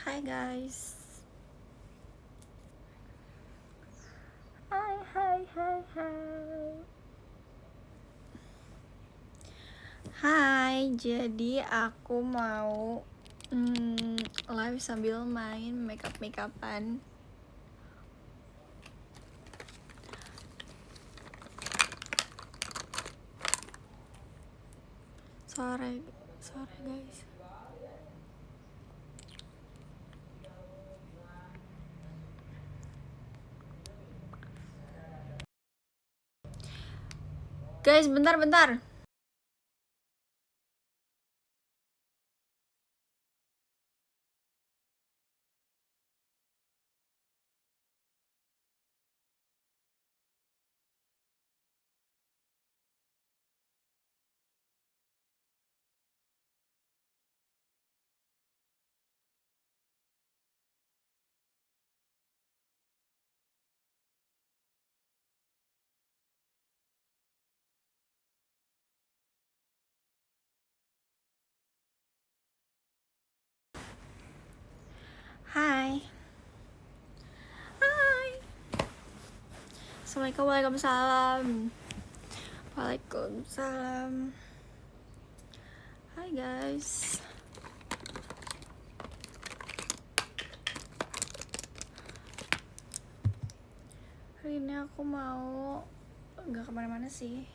Hai guys. Hai. Hai, jadi aku mau live sambil main makeup-makeupan. Sore guys. Guys, bentar. Hai. Assalamualaikum, waalaikumsalam. Hai guys. Hari ini aku mau nggak kemana-mana sih,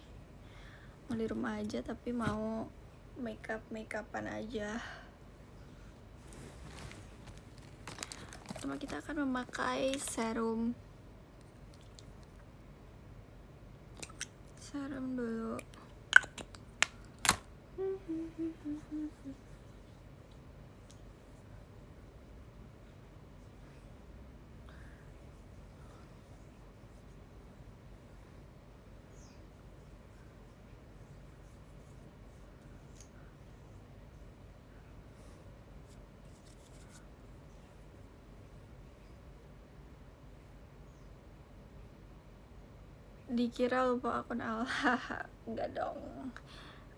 mau di rumah aja, tapi mau makeupan aja. Pertama kita akan memakai serum dulu. Dikira lupa akun Allah. Enggak dong,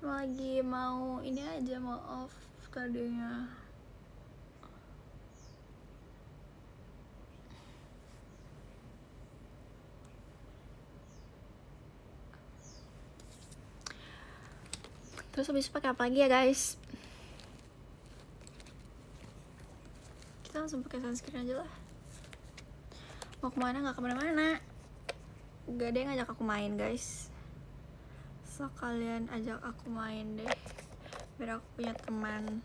lagi mau ini aja, mau off tadinya. Terus habis pakai apa lagi ya guys? Kita langsung pakai sunscreen aja lah. Mau kemana? Nggak kemana-mana. Gak ada yang ngajak aku main guys, so kalian ajak aku main deh, biar aku punya teman.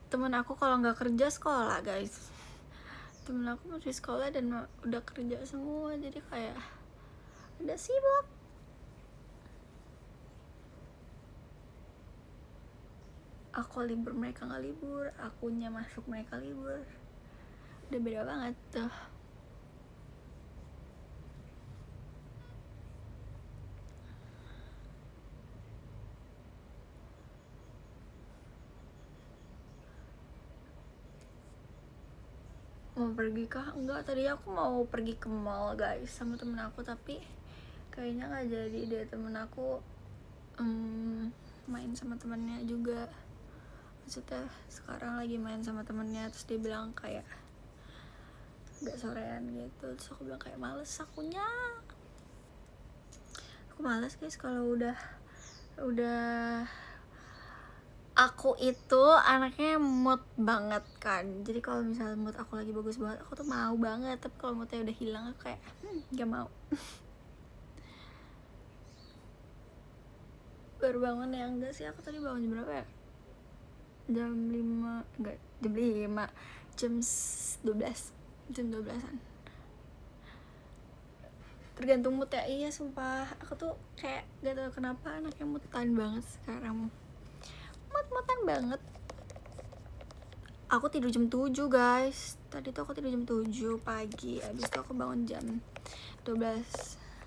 Temen aku kalau nggak kerja sekolah guys. Temen aku masih sekolah dan udah kerja semua, jadi kayak udah sibuk. Aku libur, mereka nggak libur. Akunya masuk, mereka libur. Udah beda banget tuh. Mau pergi kah? Enggak, tadi aku mau pergi ke mall guys sama temen aku, tapi kayaknya nggak jadi deh. Temen aku main sama temennya juga, maksudnya sekarang lagi main sama temennya. Terus dia bilang kayak agak sorean gitu, terus aku bilang kayak males akunya. Aku males guys kalau udah aku itu anaknya mood banget kan, jadi kalau misalnya mood aku lagi bagus banget aku tuh mau banget, tapi kalau moodnya udah hilang aku kayak gak mau. Baru bangun ya? Enggak sih, aku tadi bangun jam berapa ya? Jam 5, enggak, jam 5, jam 12an. Tergantung mood ya. Iya sumpah, aku tuh kayak gak tau kenapa anaknya moodan banget sekarang, mood-moodan banget. Aku tidur jam 7 guys. Tadi tuh aku tidur jam 7 pagi. Abis itu aku bangun jam 12.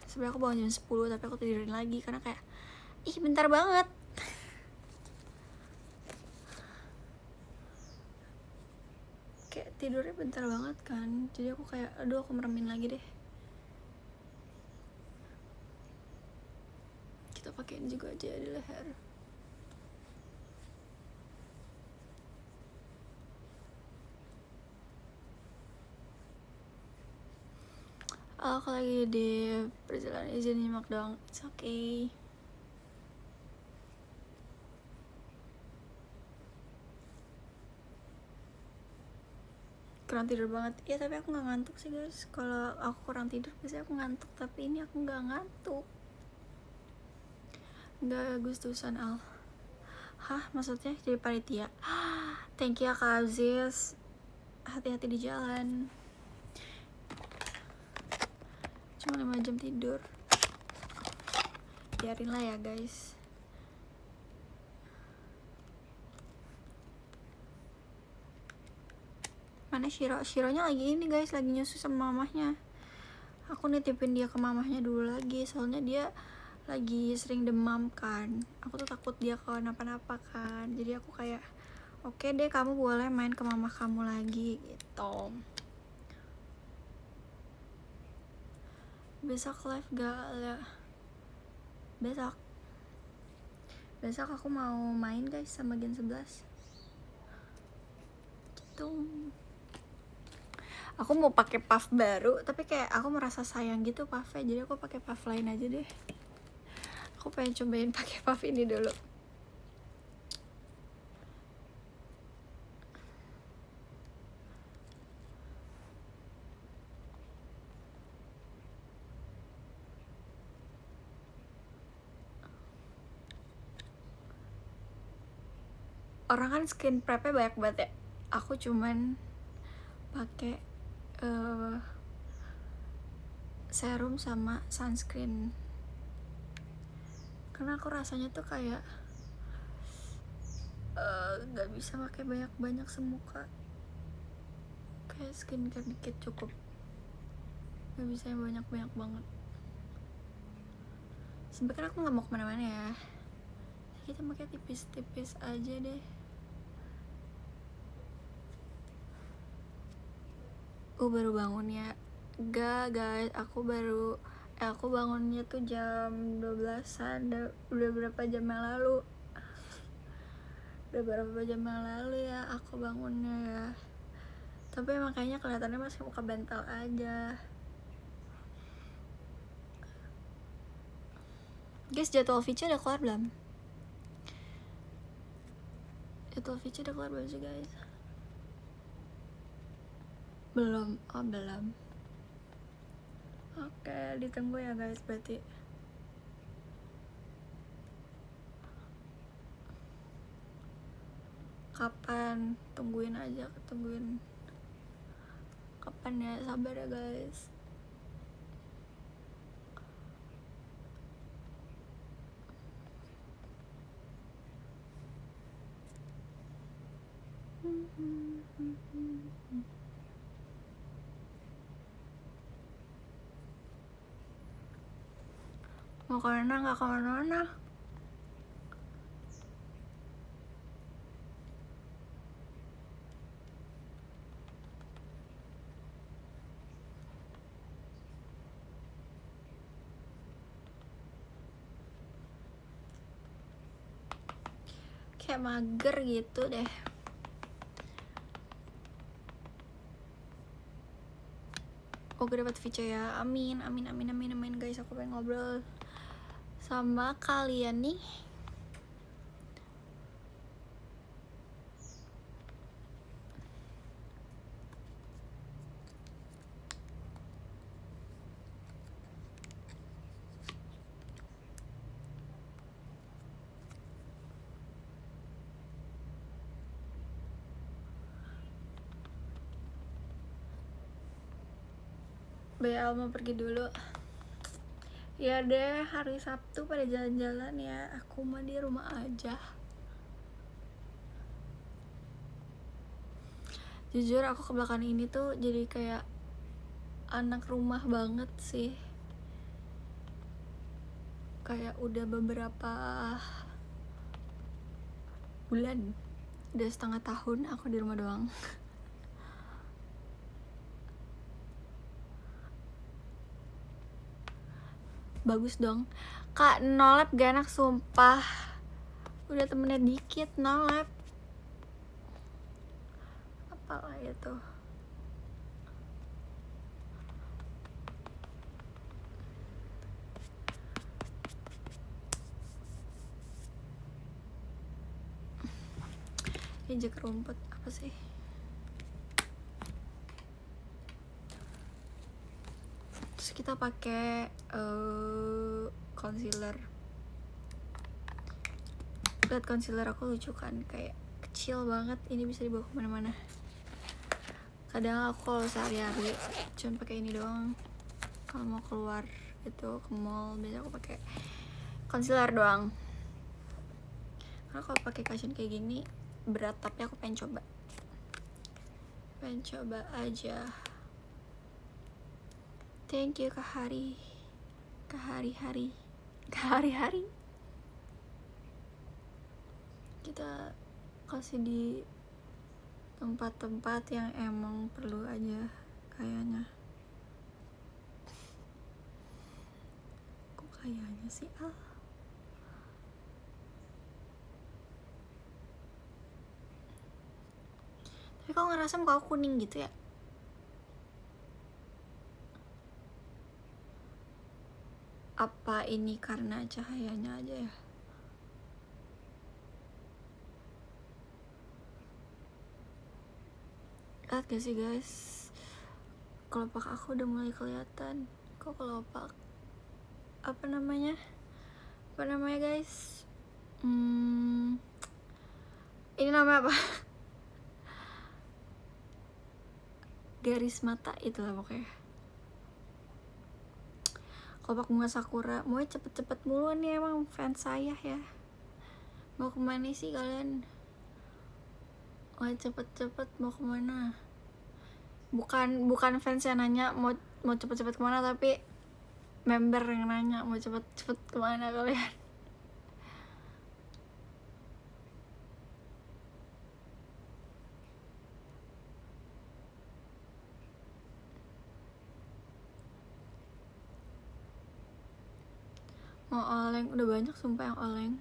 Sebenernya aku bangun jam 10, tapi aku tidurin lagi karena kayak bentar banget. Kayak tidurnya bentar banget kan. Jadi aku kayak aduh, aku meremin lagi deh. Kita kita pakein juga aja di leher. Aku lagi di perjalanan, izin nyimak dong. It's okay. Kurang tidur banget. Ya tapi aku gak ngantuk sih guys. Kalau aku kurang tidur biasanya aku ngantuk, tapi ini aku gak ngantuk. Gak gustusan Al. Hah, maksudnya jadi panitia? Thank you ya Kak Aziz. Hati-hati di jalan. Cuma 5 jam tidur. Biarin lah ya guys. Mana Shiro? Shironya lagi ini guys, lagi nyusu sama mamahnya. Aku nitipin dia ke mamahnya dulu lagi, soalnya dia lagi sering demam kan. Aku tuh takut dia kenapa-napa kan. Jadi aku kayak, oke deh kamu boleh main ke mamah kamu lagi gitu. Besok live gak ya? Besok aku mau main guys sama Gen 11 gitu. Aku mau pakai puff baru, tapi kayak aku merasa sayang gitu puffnya, jadi aku pakai puff lain aja deh. Aku pengen cobain pakai puff ini dulu. Orang kan skin prepnya banyak banget ya. Aku cuman pakai serum sama sunscreen. Karena aku rasanya tuh kayak gak bisa pakai banyak-banyak semuka. Kayak skincare dikit cukup. Gak bisa yang banyak-banyak banget. Sebenernya aku gak mau kemana-mana ya. Kita pakai tipis-tipis aja deh. Baru bangun ya. Gak guys, aku bangunnya tuh jam 12-an. Udah berapa jam yang lalu ya aku bangunnya ya. Tapi makanya kelihatannya masih muka bental aja. Guys, jadwal Vici udah keluar belum? Jadwal Vici udah keluar belum sih guys? Belum. Oke, ditunggu ya guys berarti. Kapan? Tungguin aja, kapan ya, sabar ya guys. Mau kemana? Nggak kemana-mana. Kayak mager gitu deh. Gue dapet Vici ya. Amin guys. Aku pengen ngobrol sama kalian nih. Bel mau pergi dulu. Ya deh, hari Sabtu pada jalan-jalan ya. Aku mah di rumah aja. Jujur aku ke belakang ini tuh jadi kayak anak rumah banget sih. Kayak udah beberapa bulan, udah setengah tahun aku di rumah doang. bagus dong. Kak, no lab gak enak sumpah. Udah temennya dikit, no lab. Apalah itu. Injek rumput apa sih? Terus kita pakai concealer. Lihat concealer aku lucu kan, kayak kecil banget. Ini bisa dibawa kemana-mana. Kadang aku kalau sehari-hari cuma pakai ini doang. Kalau mau keluar itu ke mall biasanya aku pakai concealer doang. Karena kalau pakai cushion kayak gini berat, tapi aku pengen coba aja. Thank you Kak Hari. Kita kasih di tempat-tempat yang emang perlu aja kayaknya. Kok kayaknya sih Tapi kok ngerasa muka aku kuning gitu ya? Apa ini karena cahayanya aja ya? Lihat gak sih guys? Kelopak aku udah mulai kelihatan. Kok kelopak? Apa namanya guys? Ini namanya apa? Garis mata itulah pokoknya. Kelopak bunga sakura. Mau cepet-cepet mulu nih, emang fans saya ya. Mau kemana sih kalian? Mau cepet-cepet mau kemana? Bukan fans yang nanya mau cepet-cepet kemana, tapi member yang nanya mau cepet-cepet kemana kalian. Mau oleng, udah banyak sumpah yang oleng.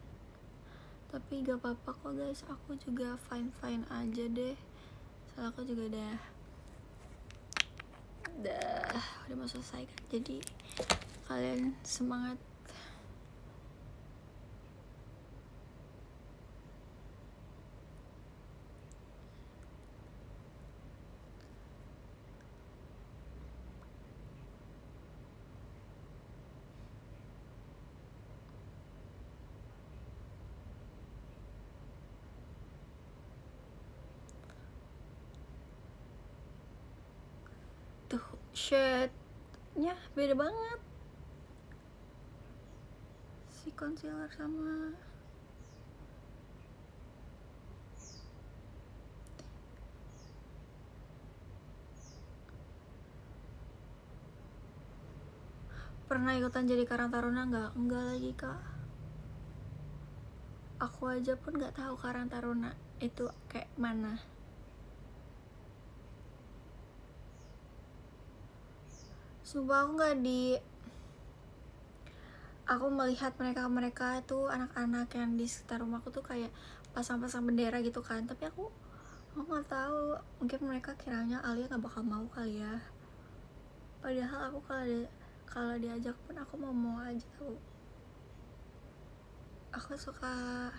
Tapi gak apa-apa kok guys, aku juga fine aja deh. Soalnya aku juga udah mau selesai kan. Jadi kalian semangat. Tuh shade-nya beda banget. Si concealer sama pernah ikutan jadi Karang Taruna nggak? Enggak lagi kak. Aku aja pun nggak tahu Karang Taruna itu kayak mana. Sumpah aku melihat mereka itu anak-anak yang di sekitar rumahku tuh kayak pasang-pasang bendera gitu kan, tapi aku nggak tahu, mungkin mereka kiranya Alia nggak bakal mau kali ya. Padahal aku kalau diajak pun aku mau aja tahu. Aku suka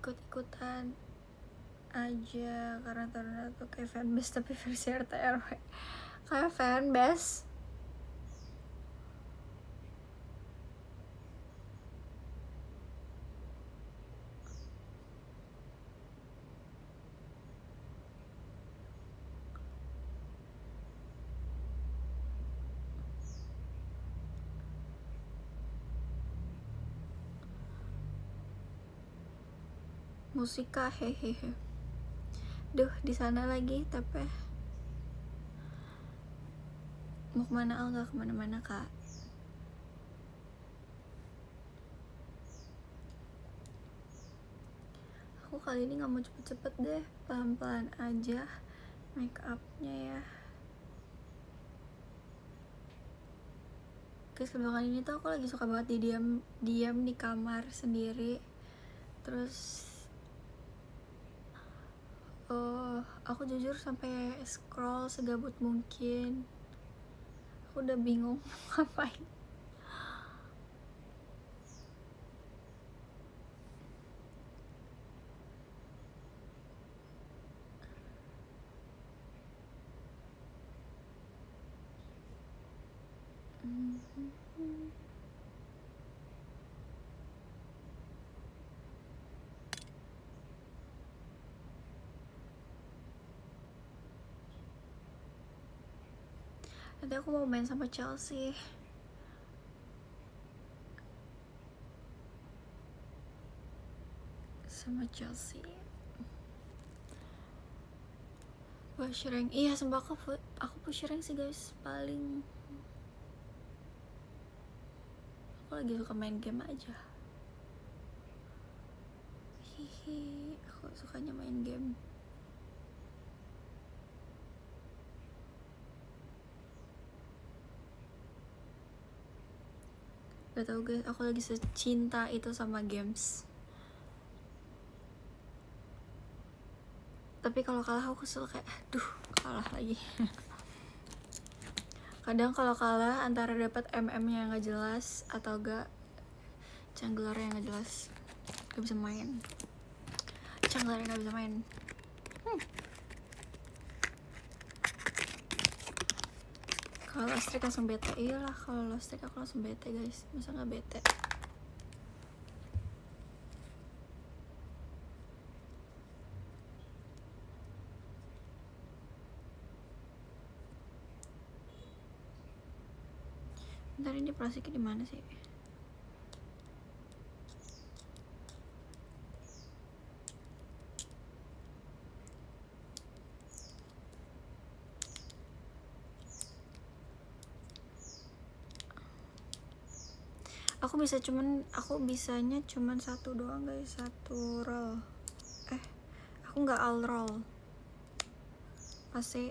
ikut-ikutan aja karena Taruna tuh kayak fanbase tapi versi RT RW. Kayak fanbase. Musika hehehe. Duh, di sana lagi tapi mau kemana? Nggak kemana-mana kak. Aku kali ini nggak mau cepet-cepet deh, pelan-pelan aja make upnya ya. guys, belakangan ini tuh aku lagi suka banget diam di kamar sendiri. Terus aku jujur sampai scroll segabut mungkin. Aku udah bingung ngapain. Nanti aku mau main sama Chelsea. Push rank. Iya, sumpah aku push rank sih guys. Paling aku lagi suka main game aja. Hihi, aku sukanya main game. Gak tau guys, aku lagi secinta itu sama games. Tapi kalau kalah aku kesel kayak, aduh kalah lagi. Kadang kalau kalah antara dapat MM-nya yang gak jelas atau gak jungler yang gak jelas, gak bisa main. Jungler yang gak bisa main. Kalau listrik langsung bete. Iyalah, kalau listrik aku langsung bete guys. Masa gak bete? Bentar, ini plastiknya di mana sih? Aku bisanya cuman satu doang guys, satu roll. Aku nggak all roll. Pasti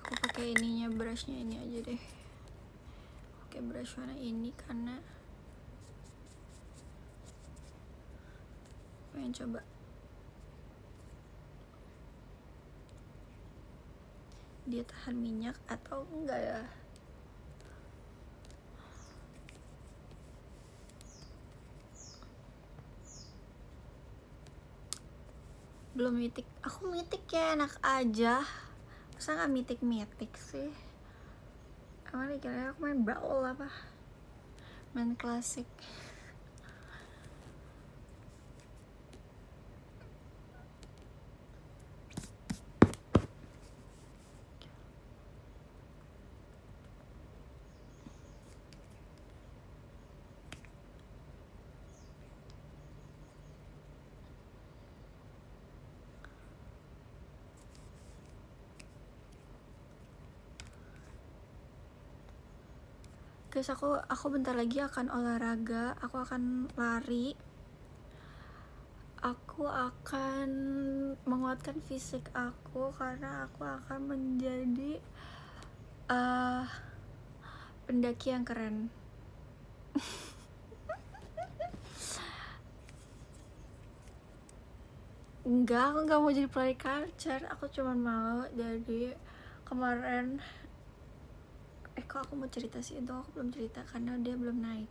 aku pakai ininya, brushnya ini aja deh. Pakai brush warna ini karena pengen coba. Dia tahan minyak atau enggak ya? Belum mitik. Aku mitik ya, enak aja. Masa gak mitik sih? Emang dikira aku main brawl apa? Main klasik. Guys, aku bentar lagi akan olahraga. Aku akan lari. Aku akan menguatkan fisik aku karena aku akan menjadi pendaki yang keren. Enggak, aku nggak mau jadi playcaster. Aku cuma mau jadi kemarin. Kok aku mau cerita sih? Itu aku belum cerita karena dia belum naik.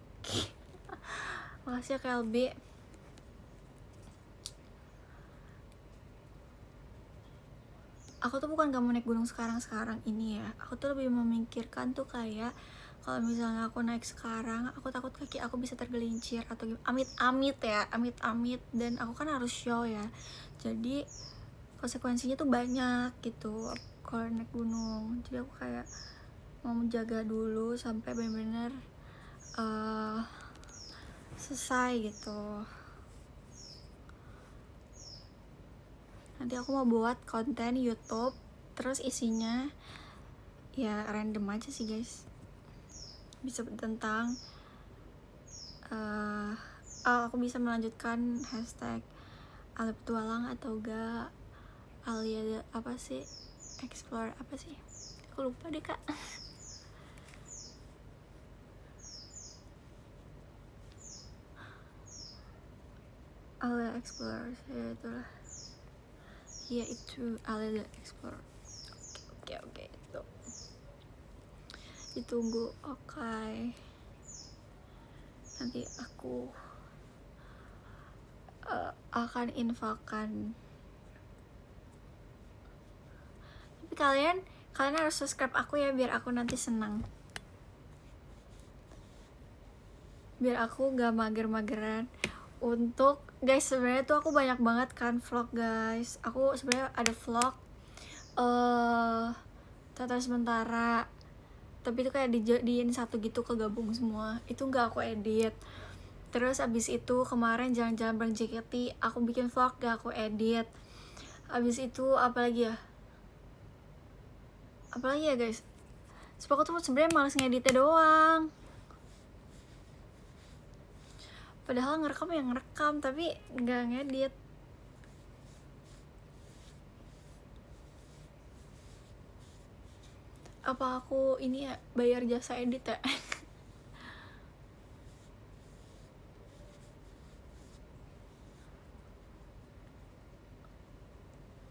Makasih ya KLB. Aku tuh bukan gak mau naik gunung sekarang ini ya. Aku tuh lebih memikirkan tuh kayak kalau misalnya aku naik sekarang, aku takut kaki aku bisa tergelincir atau amit-amit ya, amit-amit. Dan aku kan harus show ya. Jadi konsekuensinya tuh banyak gitu kalau naik gunung. Jadi aku kayak mau menjaga dulu sampai benar-benar selesai gitu. Nanti aku mau buat konten YouTube, terus isinya ya random aja sih guys. Bisa tentang aku bisa melanjutkan hashtag Alia Petualang atau enggak Alia apa sih, explore apa sih, aku lupa deh kak. Alia Explore, ya itulah, ya itu Alia Explore. Oke itu ditunggu. Oke. Nanti aku akan infokan. Tapi kalian harus subscribe aku ya, biar aku nanti senang, biar aku gak mager-mageran untuk guys. Sebenarnya tuh aku banyak banget kan vlog guys. Aku sebenarnya ada vlog tata sementara, tapi itu kayak dijadiin satu gitu, kegabung semua. Itu nggak aku edit. Terus abis itu kemarin jalan-jalan bareng JKT, aku bikin vlog gak aku edit. Abis itu apalagi ya guys. Sebab aku tuh sebenarnya males ngeditnya doang. Padahal ngerekam yang ngerekam, tapi nggak ngedit. Apa aku ini ya bayar jasa edit ya?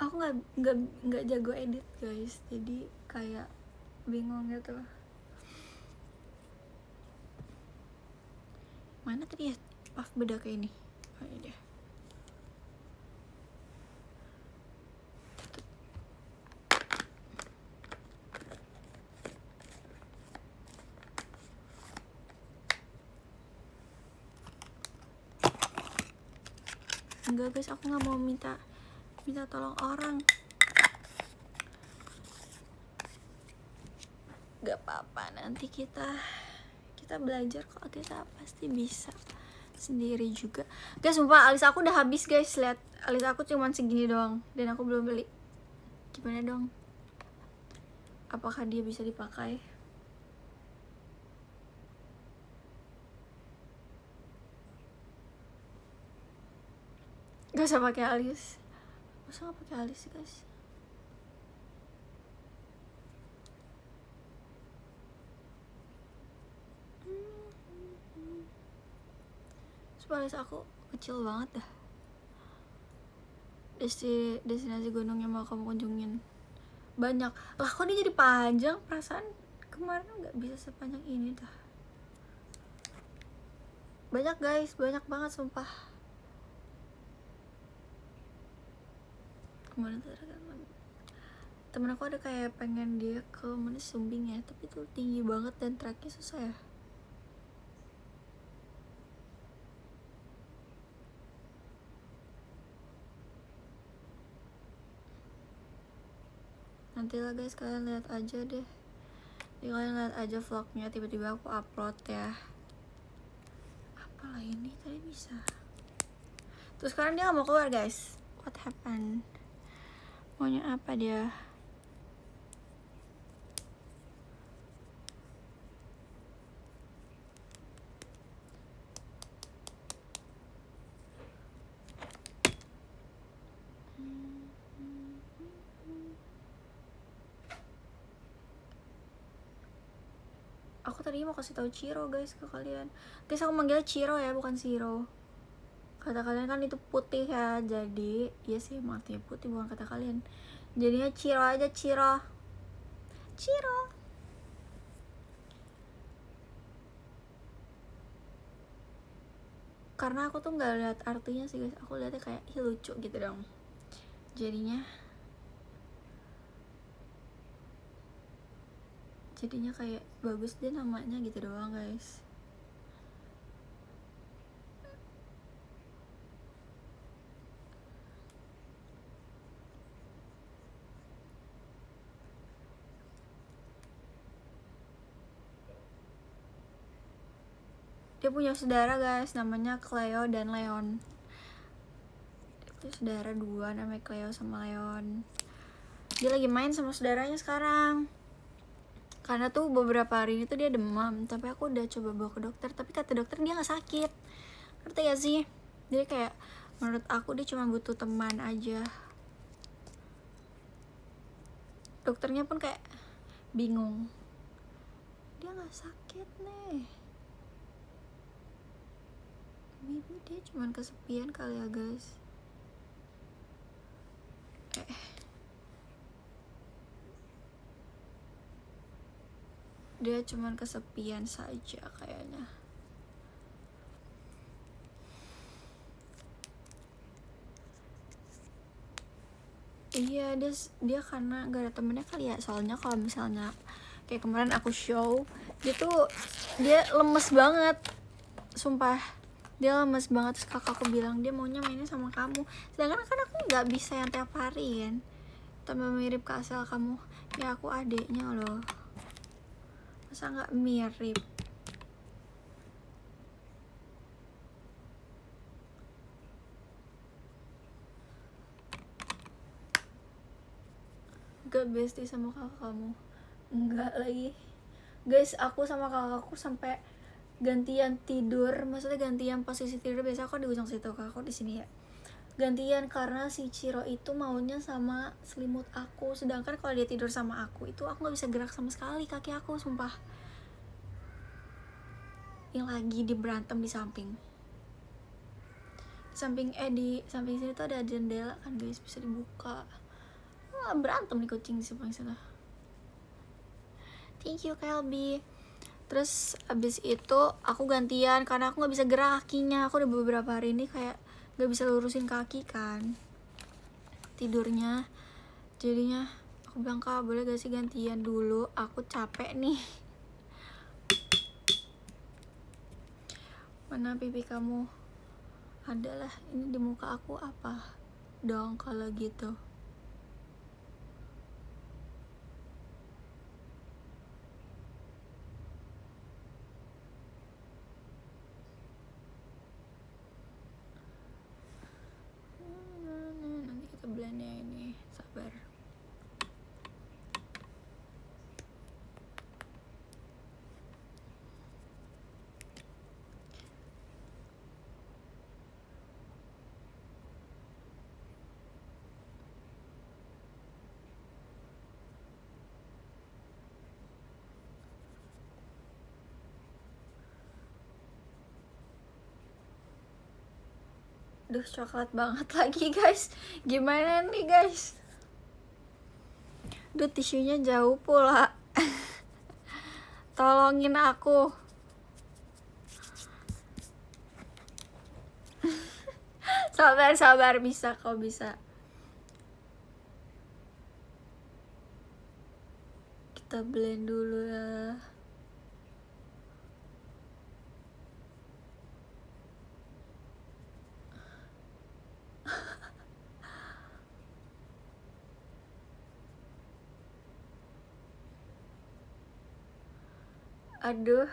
Aku nggak jago edit guys, jadi kayak bingung gitu. Mana tadi ya puff bedak kayak ini? Oh ini deh. Enggak guys, aku nggak mau minta tolong orang. Gak apa-apa, nanti kita belajar kok, kita pasti bisa sendiri juga. Guys, sumpah alis aku udah habis guys. Lihat, alis aku cuma segini doang dan aku belum beli. Gimana dong? Apakah dia bisa dipakai? Gak usah pakai alis. Masa gak pakai alis sih guys? Alis aku kecil banget dah. Destinasi gunung yang mau kamu kunjungin banyak lah, kok dia jadi panjang? Perasaan kemarin nggak bisa sepanjang ini dah. Banyak guys, banyak banget sumpah. Kemarin temen aku ada kayak pengen dia ke mana Sumbing ya, tapi itu tinggi banget dan treknya susah ya. Nanti lah guys, kalian lihat aja deh. Jadi kalian lihat aja vlognya, tiba-tiba aku upload ya. Apalah ini tadi bisa. Terus sekarang dia gak mau keluar guys. What happened? Maunya apa dia? Aku tadi mau kasih tahu Ciro guys ke kalian. Guys, aku manggilnya Ciro ya, bukan Siro. Kata kalian kan itu putih ya, jadi iya sih artinya putih, bukan kata kalian. Jadinya Ciro aja, Ciro. Karena aku tuh nggak lihat artinya sih guys, aku lihatnya kayak lucu gitu dong. Jadinya kayak bagus deh namanya gitu doang guys. Dia punya saudara guys, namanya Cleo dan Leon. Dia punya saudara dua, namanya Cleo sama Leon. Dia lagi main sama saudaranya sekarang. Karena tuh beberapa hari ini tuh dia demam, tapi aku udah coba bawa ke dokter, tapi kata dokter dia nggak sakit. Ngerti gak sih? Jadi kayak menurut aku dia cuma butuh teman aja. Dokternya pun kayak bingung, dia nggak sakit nih, maybe dia cuma kesepian kali ya guys. Dia cuma kesepian saja kayaknya. Iya, dia karena gak ada temennya kali ya. Soalnya kalau misalnya kayak kemarin aku show, dia lemes banget, sumpah dia lemes banget. Terus kakakku bilang dia maunya mainnya sama kamu, sedangkan kan aku nggak bisa yang tiap hari kan. Tambah mirip ke asal kamu, ya aku adeknya loh, masa nggak mirip. Gak bestie sama kakak kamu? Enggak lagi guys, aku sama kakakku sampai gantian tidur, maksudnya gantian posisi tidur. Biasa aku di ujung situ, kakakku di sini ya, gantian karena si Ciro itu maunya sama selimut aku, sedangkan kalau dia tidur sama aku itu aku nggak bisa gerak sama sekali kaki aku, sumpah. Yang lagi di berantem di samping di samping sini tuh ada jendela kan guys, bisa dibuka. Berantem nih kucing di samping sana. Thank you Kelby. Terus abis itu aku gantian karena aku nggak bisa gerak kakinya. Aku udah beberapa hari ini kayak nggak bisa lurusin kaki kan tidurnya. Jadinya aku bilang, Kak boleh gak sih gantian dulu, aku capek nih. Mana pipi kamu? Adalah ini di muka aku apa dong kalau gitu. Nanti kita blend ya ini, sabar. Duh, coklat banget lagi guys. Gimana nih guys? Duh, tisunya jauh pula. Tolongin aku. Sabar, bisa kok, bisa. Kita blend dulu ya. Aduh.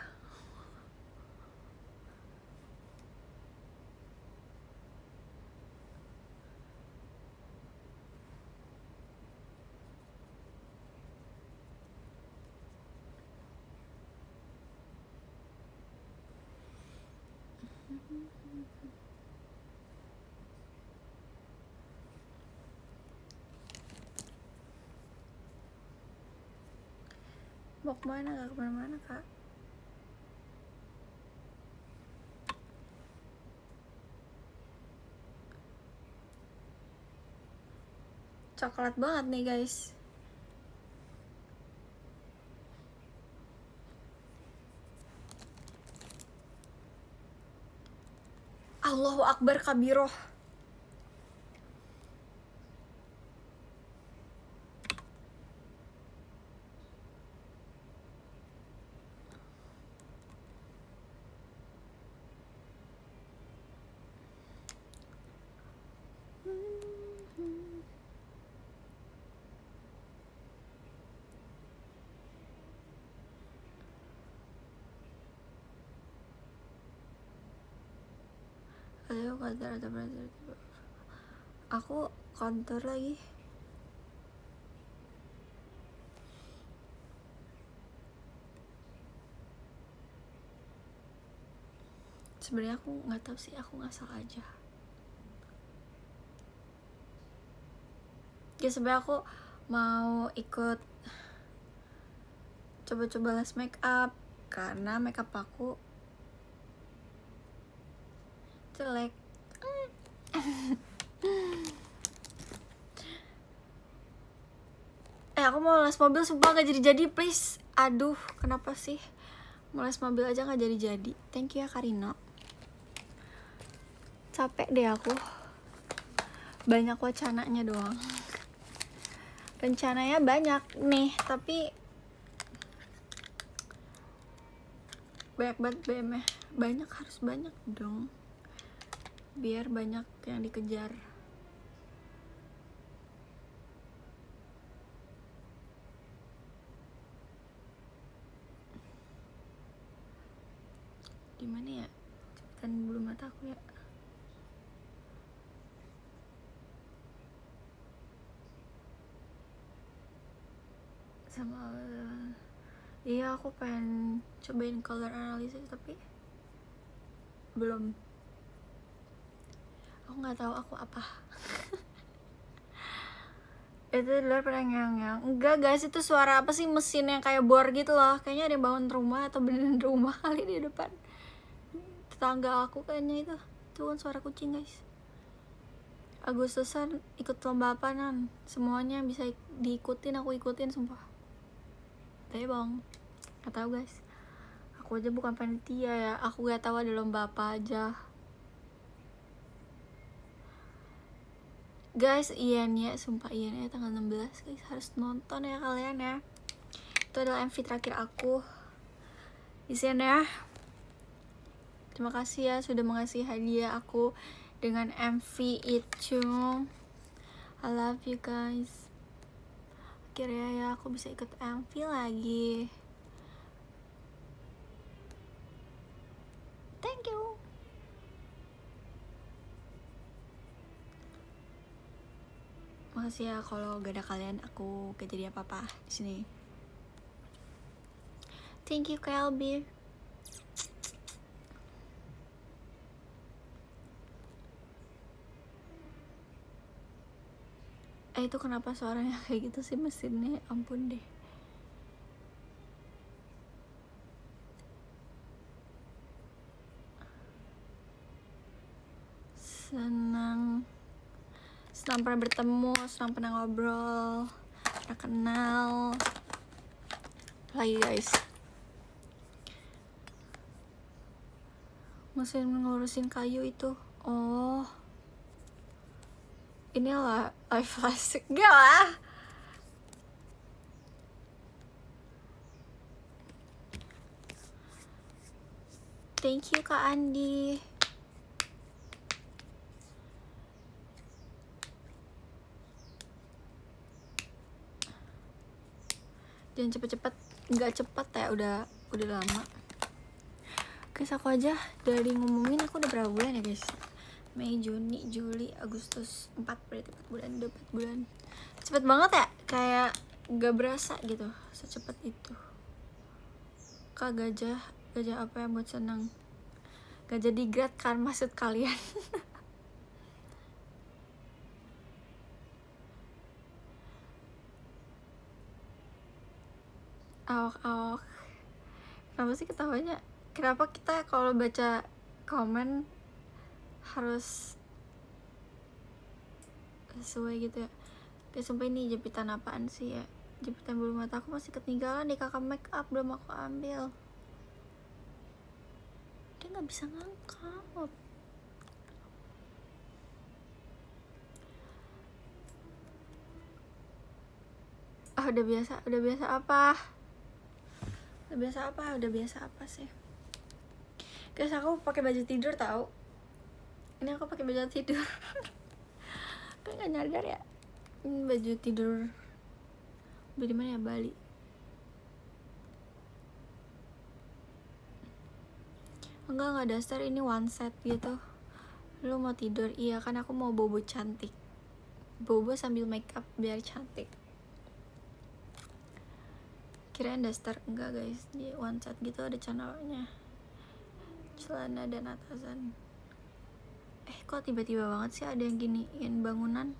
Mau kemana? Gak kemana-mana kak. Coklat banget nih guys. Allahu Akbar kabiroh. Ayo kontor atau belajar. Aku kontor lagi. Sebenarnya aku nggak tahu sih, aku ngasal aja. Ya sebenarnya aku mau ikut coba-coba les make up karena make up aku jelek. Aku mau les mobil sumpah gak jadi-jadi, please. Aduh, kenapa sih? Mau les mobil aja gak jadi-jadi. Thank you ya Karina. Capek deh aku. Banyak wacananya doang. Rencananya banyak nih, tapi banyak banget BM-nya. Banyak, harus banyak dong. Biar banyak yang dikejar. Gimana ya? Cepetan bulu mata aku ya. Sama iya, aku pengen cobain color analysis tapi belum. Aku nggak tahu aku apa. Itu di luar pernah ngang-ngang. Enggak guys, itu suara apa sih, mesin yang kayak bor gitu loh. Kayaknya ada yang bangun rumah atau beneran rumah kali di depan tetangga aku kayaknya itu. Itu kan suara kucing guys. Agustusan ikut lomba apa nan? Semuanya bisa diikutin, aku ikutin sumpah. Tapi bang, nggak tahu guys. Aku aja bukan panitia ya. Aku nggak tahu ada lomba apa aja. Guys, Ian ya, sumpah Ian ya tanggal 16 guys, harus nonton ya kalian ya. Itu adalah MV terakhir aku di sini ya. Terima kasih ya sudah mengasih hadiah aku dengan MV itu. I love you guys. Akhirnya ya aku bisa ikut MV lagi. Thank you. Makasih ya, kalau gak ada kalian aku gak jadi apa-apa di sini. Thank you KLB. Itu kenapa suaranya kayak gitu sih mesinnya? Ampun deh. Senang pernah bertemu, senang pernah ngobrol, pernah kenal lagi guys. Mesin ngurusin kayu itu. Oh, inilah live plastik. Gak lah. Thank you Kak Andi. Jangan cepet-cepet, nggak cepet ya, udah lama. Guys, aku aja dari ngomongin aku udah berapa bulan ya guys? Mei, Juni, Juli, Agustus, 4 berarti 4 bulan, udah 4 bulan. Cepet banget ya, kayak gak berasa gitu, secepat itu. Kak gajah apa yang buat senang? Gajah digrat kan maksud kalian? Awak. Kenapa sih ketawanya? Kenapa kita kalau baca komen harus sesuai gitu ya? Kayak sumpah ini jepitan apaan sih ya? Jepitan bulu mata aku masih ketinggalan di kakak make up, belum aku ambil. Dia nggak bisa ngangkat. Udah biasa apa? Udah biasa apa sih? Guys, aku pakai baju tidur tahu. Ini aku pakai baju tidur. Kan nggak nyadar ya. Ini baju tidur. Beli mana ya, Bali? Enggak dasar, ini one set gitu. Lu mau tidur? Iya kan, aku mau bobo cantik. Bobo sambil make up biar cantik. Kirain daster, enggak guys, di one set gitu ada channelnya. celana dan atasan. Kok tiba-tiba banget sih ada yang giniin bangunan?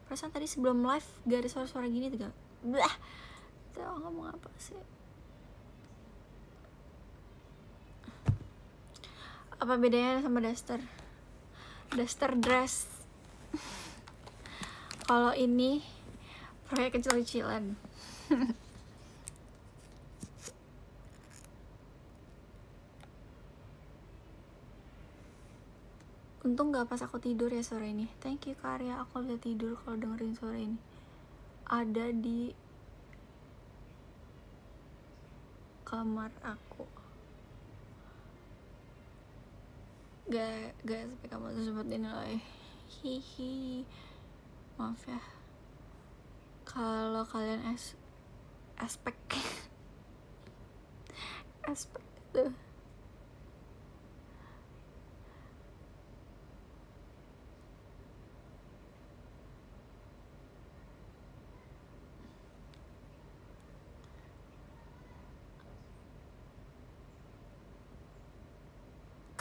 Perasaan tadi sebelum live gak ada suara-suara gini tuh. Blah, tuh ngomong apa sih? Apa bedanya sama daster? Daster dress. Kalau ini proyek kecil-kecilan. Untung gak pas aku tidur ya sore ini. Thank you Karya, aku bisa tidur kalau dengerin suara ini. Ada di kamar aku. Gak sampai kamu tuh sempat dinilai. Hihi. Maaf ya. Kalau kalian aspek tuh.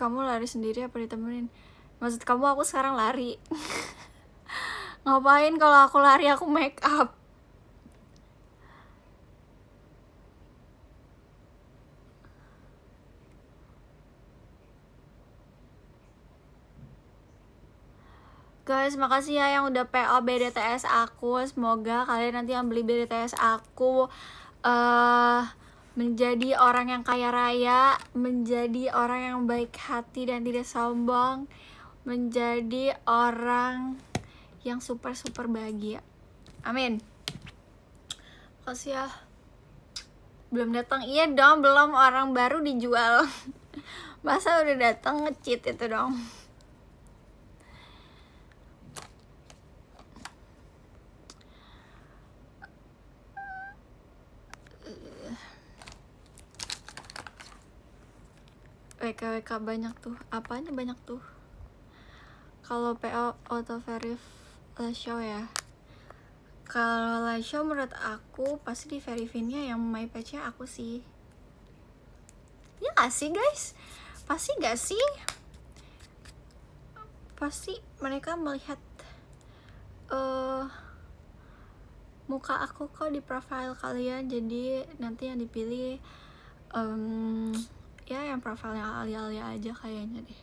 Kamu lari sendiri apa ditemenin? Maksud kamu aku sekarang lari? Ngapain kalau aku lari aku make up? Guys, makasih ya yang udah PO BDTS aku. Semoga kalian nanti yang beli BDTS aku menjadi orang yang kaya raya, menjadi orang yang baik hati dan tidak sombong, menjadi orang yang super bahagia. Amin. Makasih ya. Belum datang? Iya dong, belum, orang baru dijual. Masa udah datang nge-cheat itu dong. WK banyak tuh. Apanya banyak tuh? Kalau PO auto verif live show ya. Kalau live show menurut aku pasti di verifinnya yang my page-nya aku sih. Ya gak sih guys? Pasti gak sih? Pasti mereka melihat muka aku kok di profile kalian. Jadi nanti yang dipilih ya yang profilnya Alia aja kayaknya deh.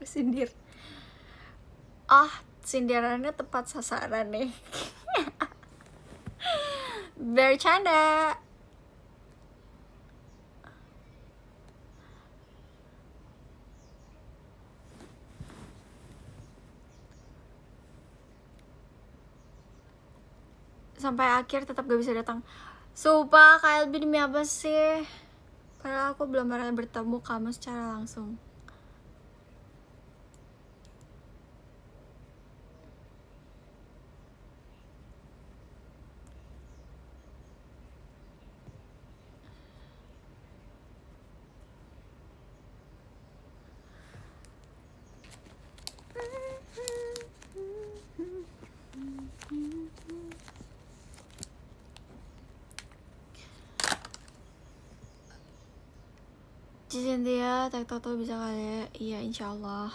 Sindir. Sindirannya tepat sasaran nih. Bercanda. Sampai akhir tetap gak bisa datang. Sumpah, KLB demi apa sih? Padahal aku belum pernah bertemu kamu secara langsung. Cynthia, tag Toto bisa kali ya? Iya, insyaallah.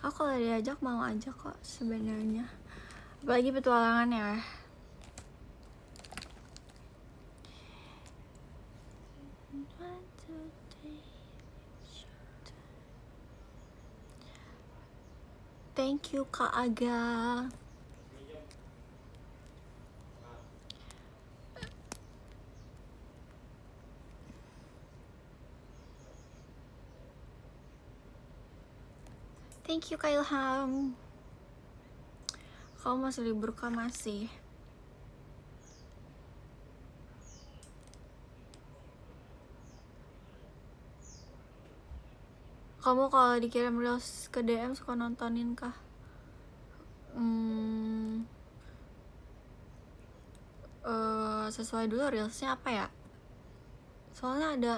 Aku kalau diajak mau aja kok sebenarnya. Apalagi petualangan ya. Thank you Kak Aga. Thank you Kak Ilham. Kamu masih libur kah? Masih. Kamu kalau dikirim reels ke DM suka nontonin kah? sesuai dulu reelsnya apa ya, soalnya ada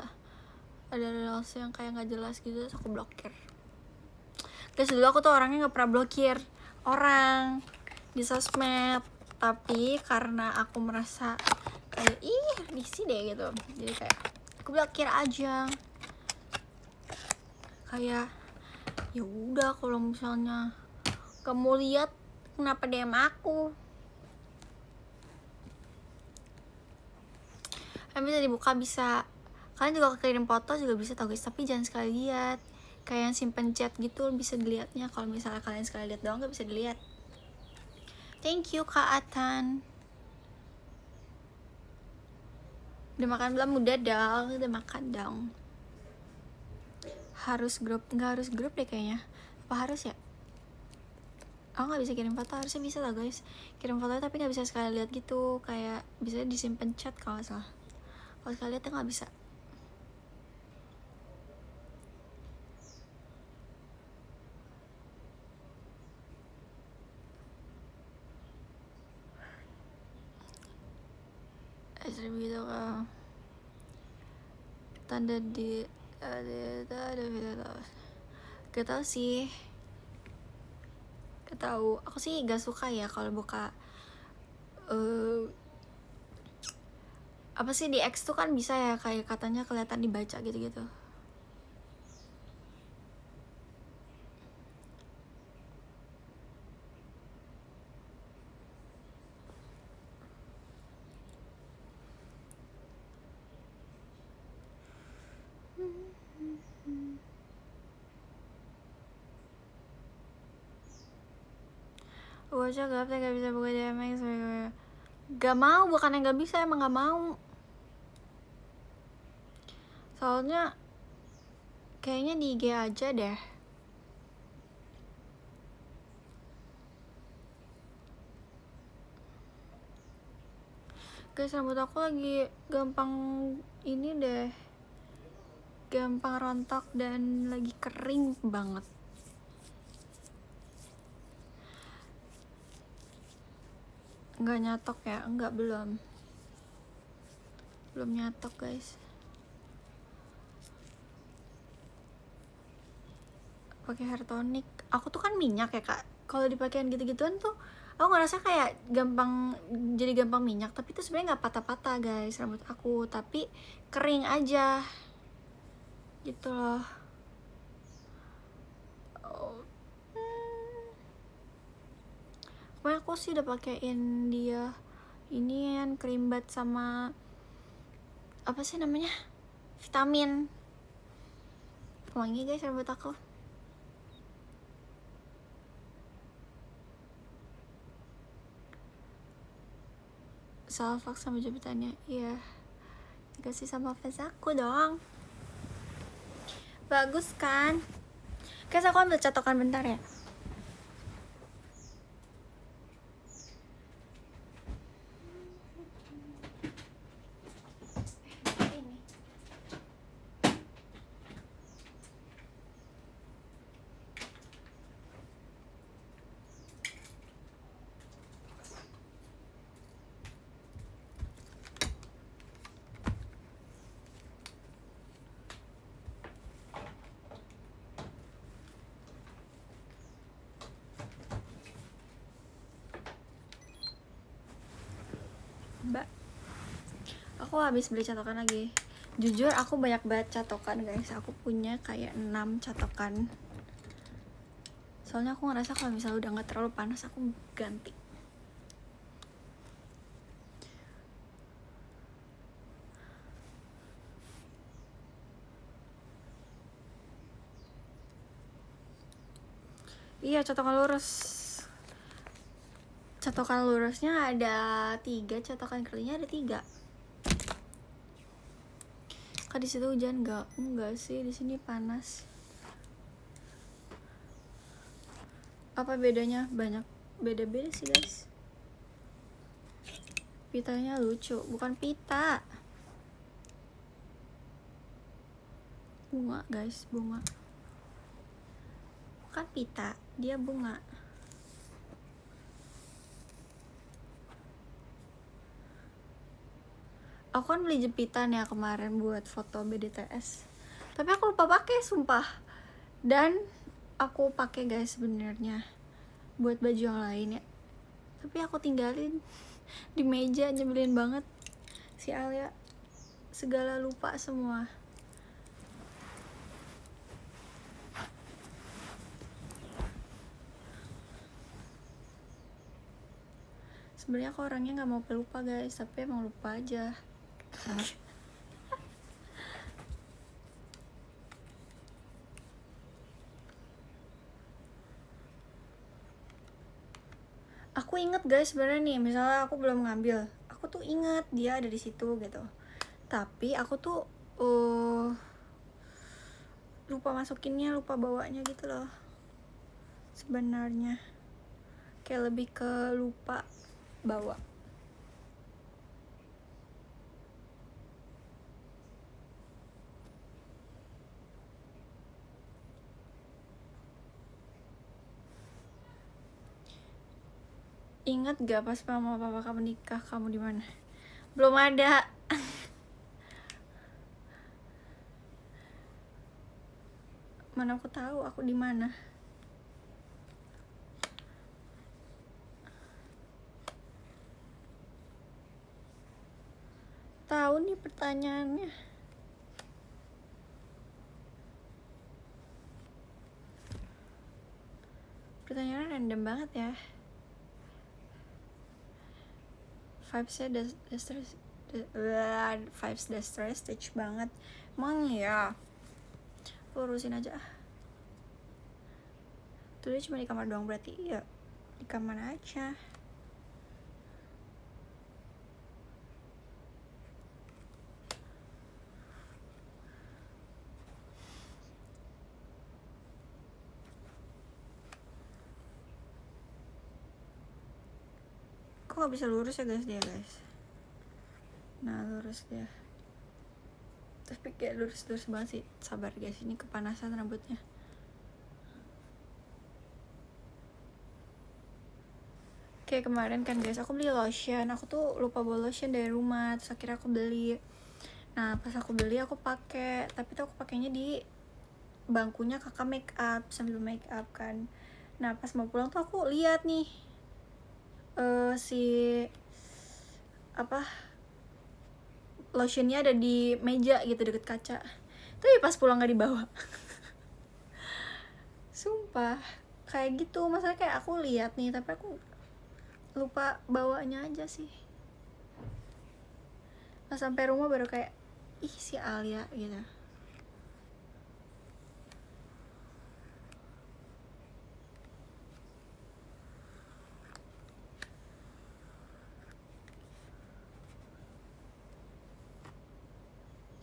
reels yang kayak nggak jelas gitu, terus aku blokir. Guys, dulu aku tuh orangnya nggak pernah blokir orang di sosmed, tapi karena aku merasa kayak risih deh gitu, jadi kayak aku blokir aja. Kayak ya udah, kalau misalnya kamu lihat kenapa DM aku, kan bisa dibuka, bisa kalian juga kirim foto juga bisa tau guys, tapi jangan sekali lihat. Kayak yang simpen chat gitu bisa dilihatnya, kalau misalnya kalian sekali lihat doang gak bisa dilihat. Thank you Kak Atan. Udah makan belum? Udah dong, udah makan dong. Harus grup? Nggak harus grup deh kayaknya. Apa harus ya? Aku nggak bisa kirim foto, harusnya bisa lah guys. Kirim foto tapi nggak bisa sekali lihat gitu, kayak bisa disimpan chat kalau nggak salah. Kalau sekali lihat nggak bisa. Stream gitu kan. Tanda di ada video. Gak tau sih. Gak tau. Aku sih gak suka ya kalau buka apa sih di X tuh kan bisa ya, kayak katanya kelihatan dibaca gitu-gitu. Bocah gak bisa buka DMX. Gak mau, bukannya gak bisa, emang gak mau. Soalnya kayaknya di IG aja deh. Guys, rambut aku lagi gampang ini deh, gampang rontok dan lagi kering banget. Nggak nyatok ya? Enggak, belum nyatok guys. Pakai hair tonic. Aku tuh kan minyak ya kak, kalau dipakein gitu-gituan tuh aku ngerasa kayak gampang, jadi gampang minyak, tapi itu sebenarnya nggak patah-patah guys rambut aku, tapi kering aja gitu loh. Pokoknya aku sih udah pakein dia ini yang cream bath sama apa sih namanya, vitamin. Wangi guys rambut aku. Salfak sama jabatannya, iya dikasih sama fans aku dong. Bagus kan guys, aku ambil catokan bentar ya. Mbak, aku habis beli catokan lagi. Jujur aku banyak banget catokan guys, aku punya kayak 6 catokan. Soalnya aku ngerasa kalau misalnya udah gak terlalu panas aku ganti. Iya, catokan lurus. Catokan lurusnya ada 3, catokan curlynya ada 3. Kak di situ hujan nggak? Enggak sih, di sini panas. Apa bedanya? Banyak beda-beda sih guys. Pitanya lucu, bukan pita. Bunga guys, bunga. Bukan pita, dia bunga. Aku kan beli jepitan ya kemarin buat foto BDTS, tapi aku lupa pakai sumpah. Dan aku pakai guys sebenarnya buat baju yang lain ya, tapi aku tinggalin di meja, nyebelin banget si Alia, segala lupa semua. Sebenarnya aku orangnya nggak mau pelupa guys, tapi emang lupa aja. Aku inget guys sebenarnya nih, misalnya aku belum ngambil, aku tuh inget dia ada di situ gitu, tapi aku tuh lupa masukinnya, lupa bawanya gitu loh. Sebenarnya kayak lebih ke lupa bawa. Ingat gak pas mama papa kamu nikah, kamu di mana? Belum ada. Mana aku tahu aku di mana. Tahu nih pertanyaannya. Pertanyaannya random banget ya. Vibes-nya vibes Destres stage banget. Emang ya, lurusin aja. Tuh dia cuma di kamar doang berarti. Iya, di kamar aja. Kok gak bisa lurus ya guys, dia guys. Nah lurus dia, tapi kayak lurus-lurus banget sih. Sabar guys, ini kepanasan rambutnya. Kayak kemarin kan guys, aku beli lotion, aku tuh lupa bawa lotion dari rumah, terus akhirnya aku beli. Nah pas aku beli aku pakai, tapi tuh aku pakainya di bangkunya kakak make up, sambil make up kan. Nah pas mau pulang tuh aku lihat nih si apa lotionnya ada di meja gitu deket kaca, tapi pas pulang nggak dibawa. Sumpah kayak gitu, maksudnya kayak aku lihat nih tapi aku lupa bawanya aja sih. Pas sampai rumah baru kayak ih si Alia gitu.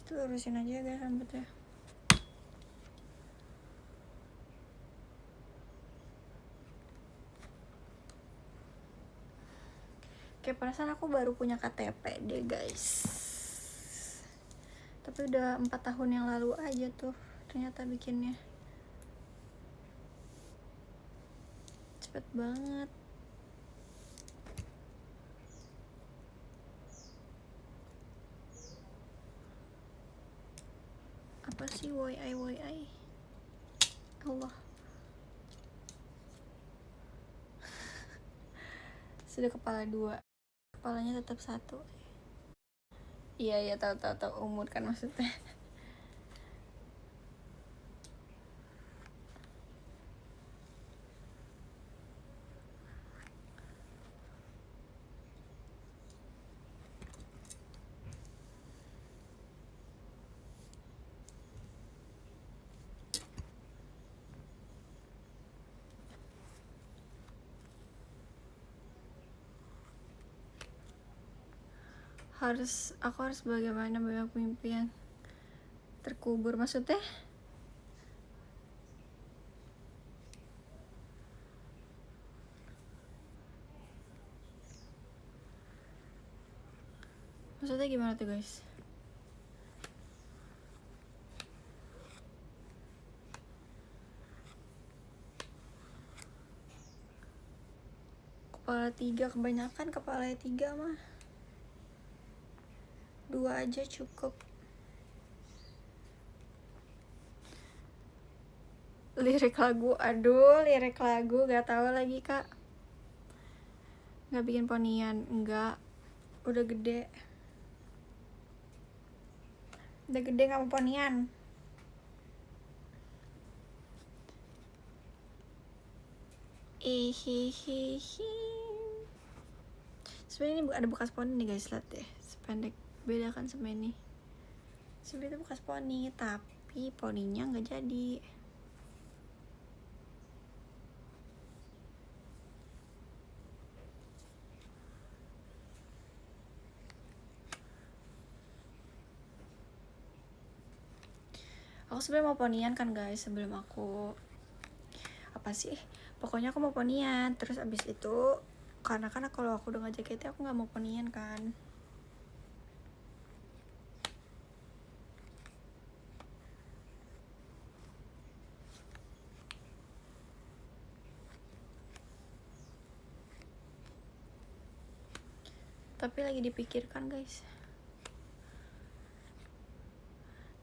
Itu lurusin aja guys rambutnya. Kayak perasaan aku baru punya KTP deh guys, tapi udah 4 tahun yang lalu aja tuh ternyata bikinnya. Cepet banget. Apa sih woi Allah. Sudah kepala 2, kepalanya tetap 1. Iya tahu umur kan maksudnya. Aku harus bagaimana banyak mimpi yang terkubur maksudnya. Maksudnya gimana tuh guys? Kepala 3, kebanyakan kepala 3 mah. 2 aja cukup. Lirik lagu, aduh lirik lagu gak tahu lagi kak. Gak bikin ponian, enggak. Udah gede gak mau ponian. Hihihi. Sebenarnya ini ada bekas poni nih guys, lihat deh. Sependek, beda kan sama ini. Sebenarnya itu bekas poni, tapi poninya nggak jadi. Aku sebenarnya mau ponian kan guys, sebelum aku apa sih, pokoknya aku mau ponian. Terus abis itu karena kalau aku udah ngajak JKT aku nggak mau ponian kan. Tapi lagi dipikirkan guys.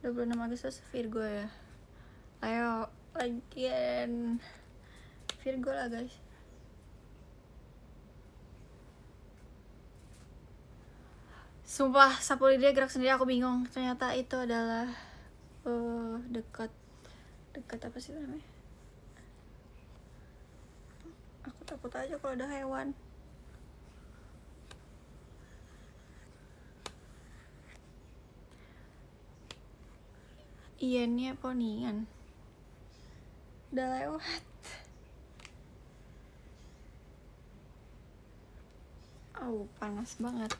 26 Agustus Virgo ya. Ayo lagian Virgo lah guys. Sumpah sapu lidah gerak sendiri aku bingung. Ternyata itu adalah dekat apa sih namanya? Aku takut aja kalau ada hewan. Iya nih ponian. Udah lewat. Panas banget.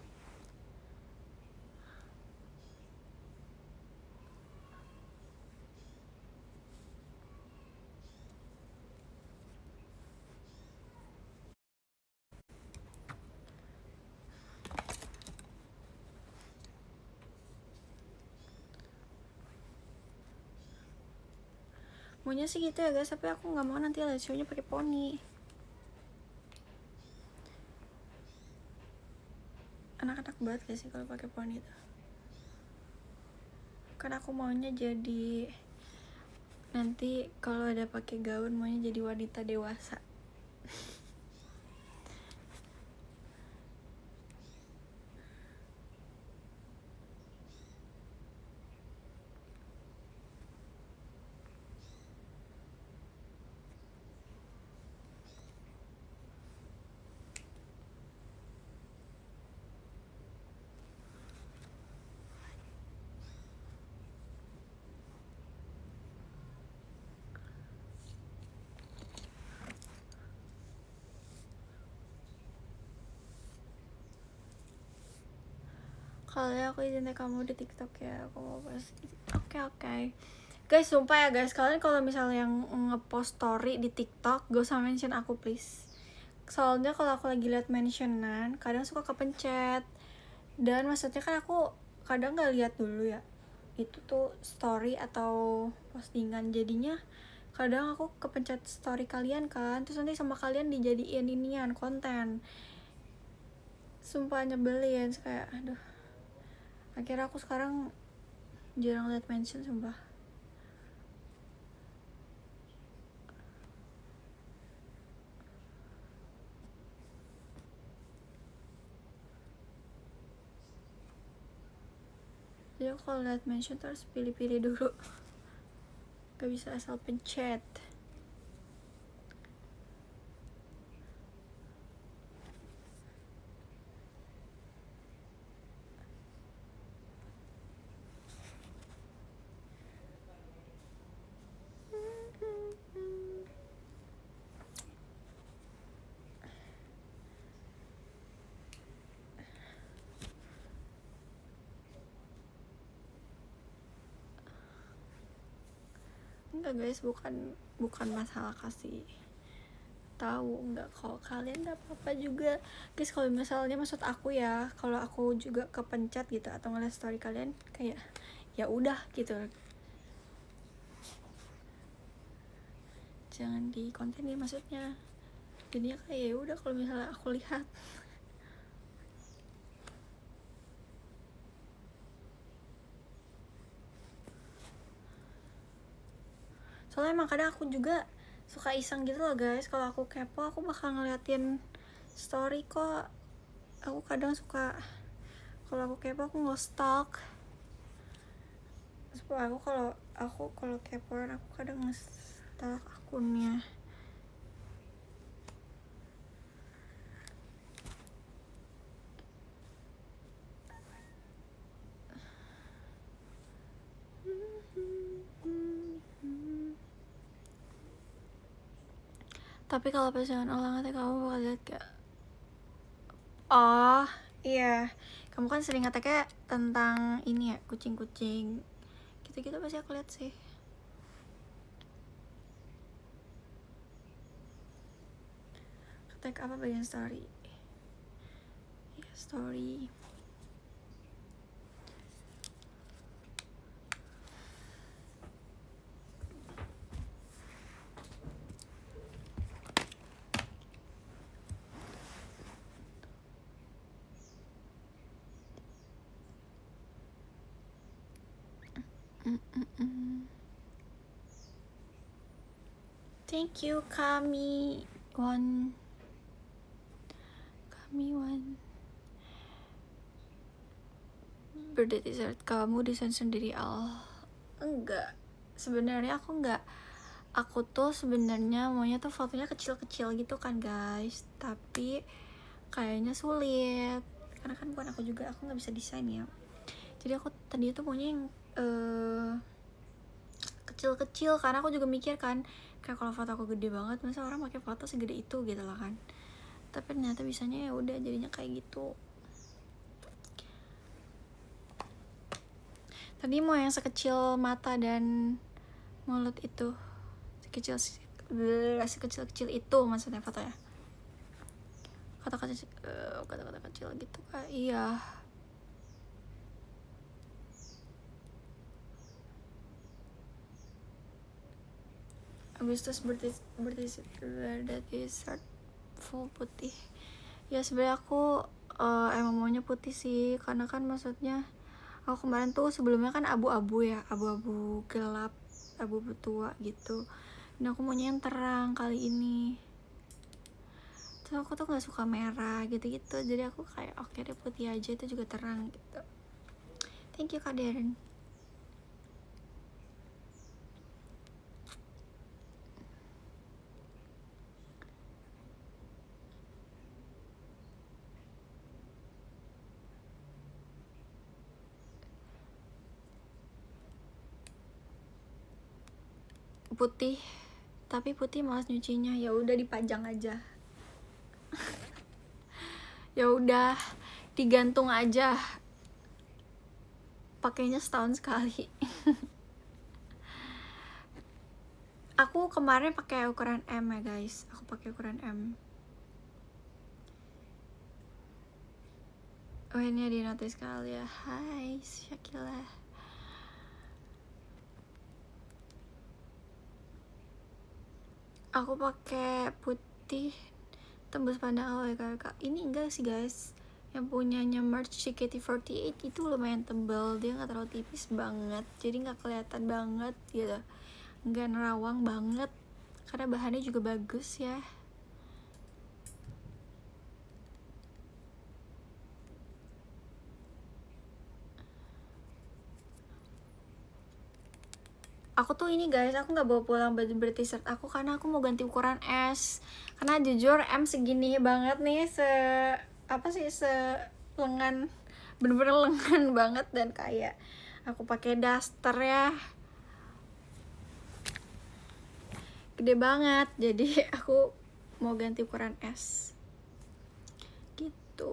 Maunya sih gitu ya guys, tapi aku nggak mau nanti live show-nya pakai poni. Anak-anak banget gak sih kalau pakai poni itu? Karena aku maunya jadi nanti kalau ada pakai gaun maunya jadi wanita dewasa. Kalau aku izin kamu di TikTok ya, aku mau post. Oke. Guys, sumpah ya guys, kalian kalau misalnya yang ngepost story di TikTok, gak usah mention aku please. Soalnya kalau aku lagi liat mentionan, kadang suka kepencet. Dan maksudnya kan aku kadang nggak lihat dulu ya, itu tuh story atau postingan, jadinya kadang aku kepencet story kalian kan, terus nanti sama kalian dijadiin inian konten. Sumpah nyebelin, kayak aduh. Akhirnya aku sekarang jarang liat mention sumpah. Jadi kalau liat mention terus pilih-pilih dulu, gak bisa asal pencet. Enggak guys, bukan masalah kasih tahu, enggak, kalau kalian enggak apa-apa juga guys. Kalau misalnya maksud aku ya, kalau aku juga kepencet gitu atau ngeliat story kalian, kayak ya udah gitu, jangan di kontenin maksudnya. Jadinya kayak ya udah kalau misalnya aku lihat. Soalnya emang kadang aku juga suka iseng gitu loh guys. Kalau aku kepo aku bakal ngeliatin story kok. Aku kadang suka, kalau aku kepo aku nge-stalk. Supaya aku kalau kepoan aku kadang nge-stalk akunnya. Tapi kalau pasangan ulang nanti kamu bakal lihat gak? Oh iya, kamu kan sering ngeteknya tentang ini ya, kucing-kucing gitu-gitu, pasti aku lihat sih. Ketek apa bagian story? Ya, story. Thank you Kami One. Birthday dessert kamu desain sendiri Al? Enggak, sebenarnya aku enggak. Aku tuh sebenarnya maunya tuh fotonya kecil-kecil gitu kan guys, tapi kayaknya sulit karena kan bukan aku juga, aku nggak bisa desain ya. Jadi aku tadi tuh maunya yang kecil-kecil karena aku juga mikir kan, kayak kalau foto aku gede banget masa orang pakai foto segede itu gitu lah kan. Tapi ternyata bisanya ya udah jadinya kayak gitu. Tadi mau yang sekecil mata dan mulut itu, sekecil itu maksudnya fotonya. Kata-kata kecil gitu kan. Iya. Agustus berarti dessert full putih. Ya sebenarnya aku emang maunya putih sih, karena kan maksudnya aku kemarin tuh sebelumnya kan abu-abu ya, abu-abu gelap, abu-abu tua gitu. Dan aku maunya yang terang kali ini. Terus aku tuh nggak suka merah gitu-gitu, jadi aku kayak oke deh putih aja, itu juga terang gitu. Thank you Kak Darren. Putih, tapi putih malas nyucinya, ya udah dipajang aja. Ya udah digantung aja, pakainya setahun sekali. Aku kemarin pakai ukuran M ya guys, aku pakai ukuran M. Oh ini di notice kali ya. Hai Syakila. Aku pakai putih tembus pandang awal ya kak. Ini enggak sih guys, yang punyanya merch CKT48 itu lumayan tebal, dia nggak terlalu tipis banget, jadi nggak kelihatan banget gitu, nggak nerawang banget karena bahannya juga bagus ya. Aku tuh ini guys, aku nggak bawa pulang baju t-shirt aku karena aku mau ganti ukuran S, karena jujur M segini banget nih, se lengan, bener-bener lengan banget, dan kayak aku pakai daster ya gede banget, jadi aku mau ganti ukuran S gitu.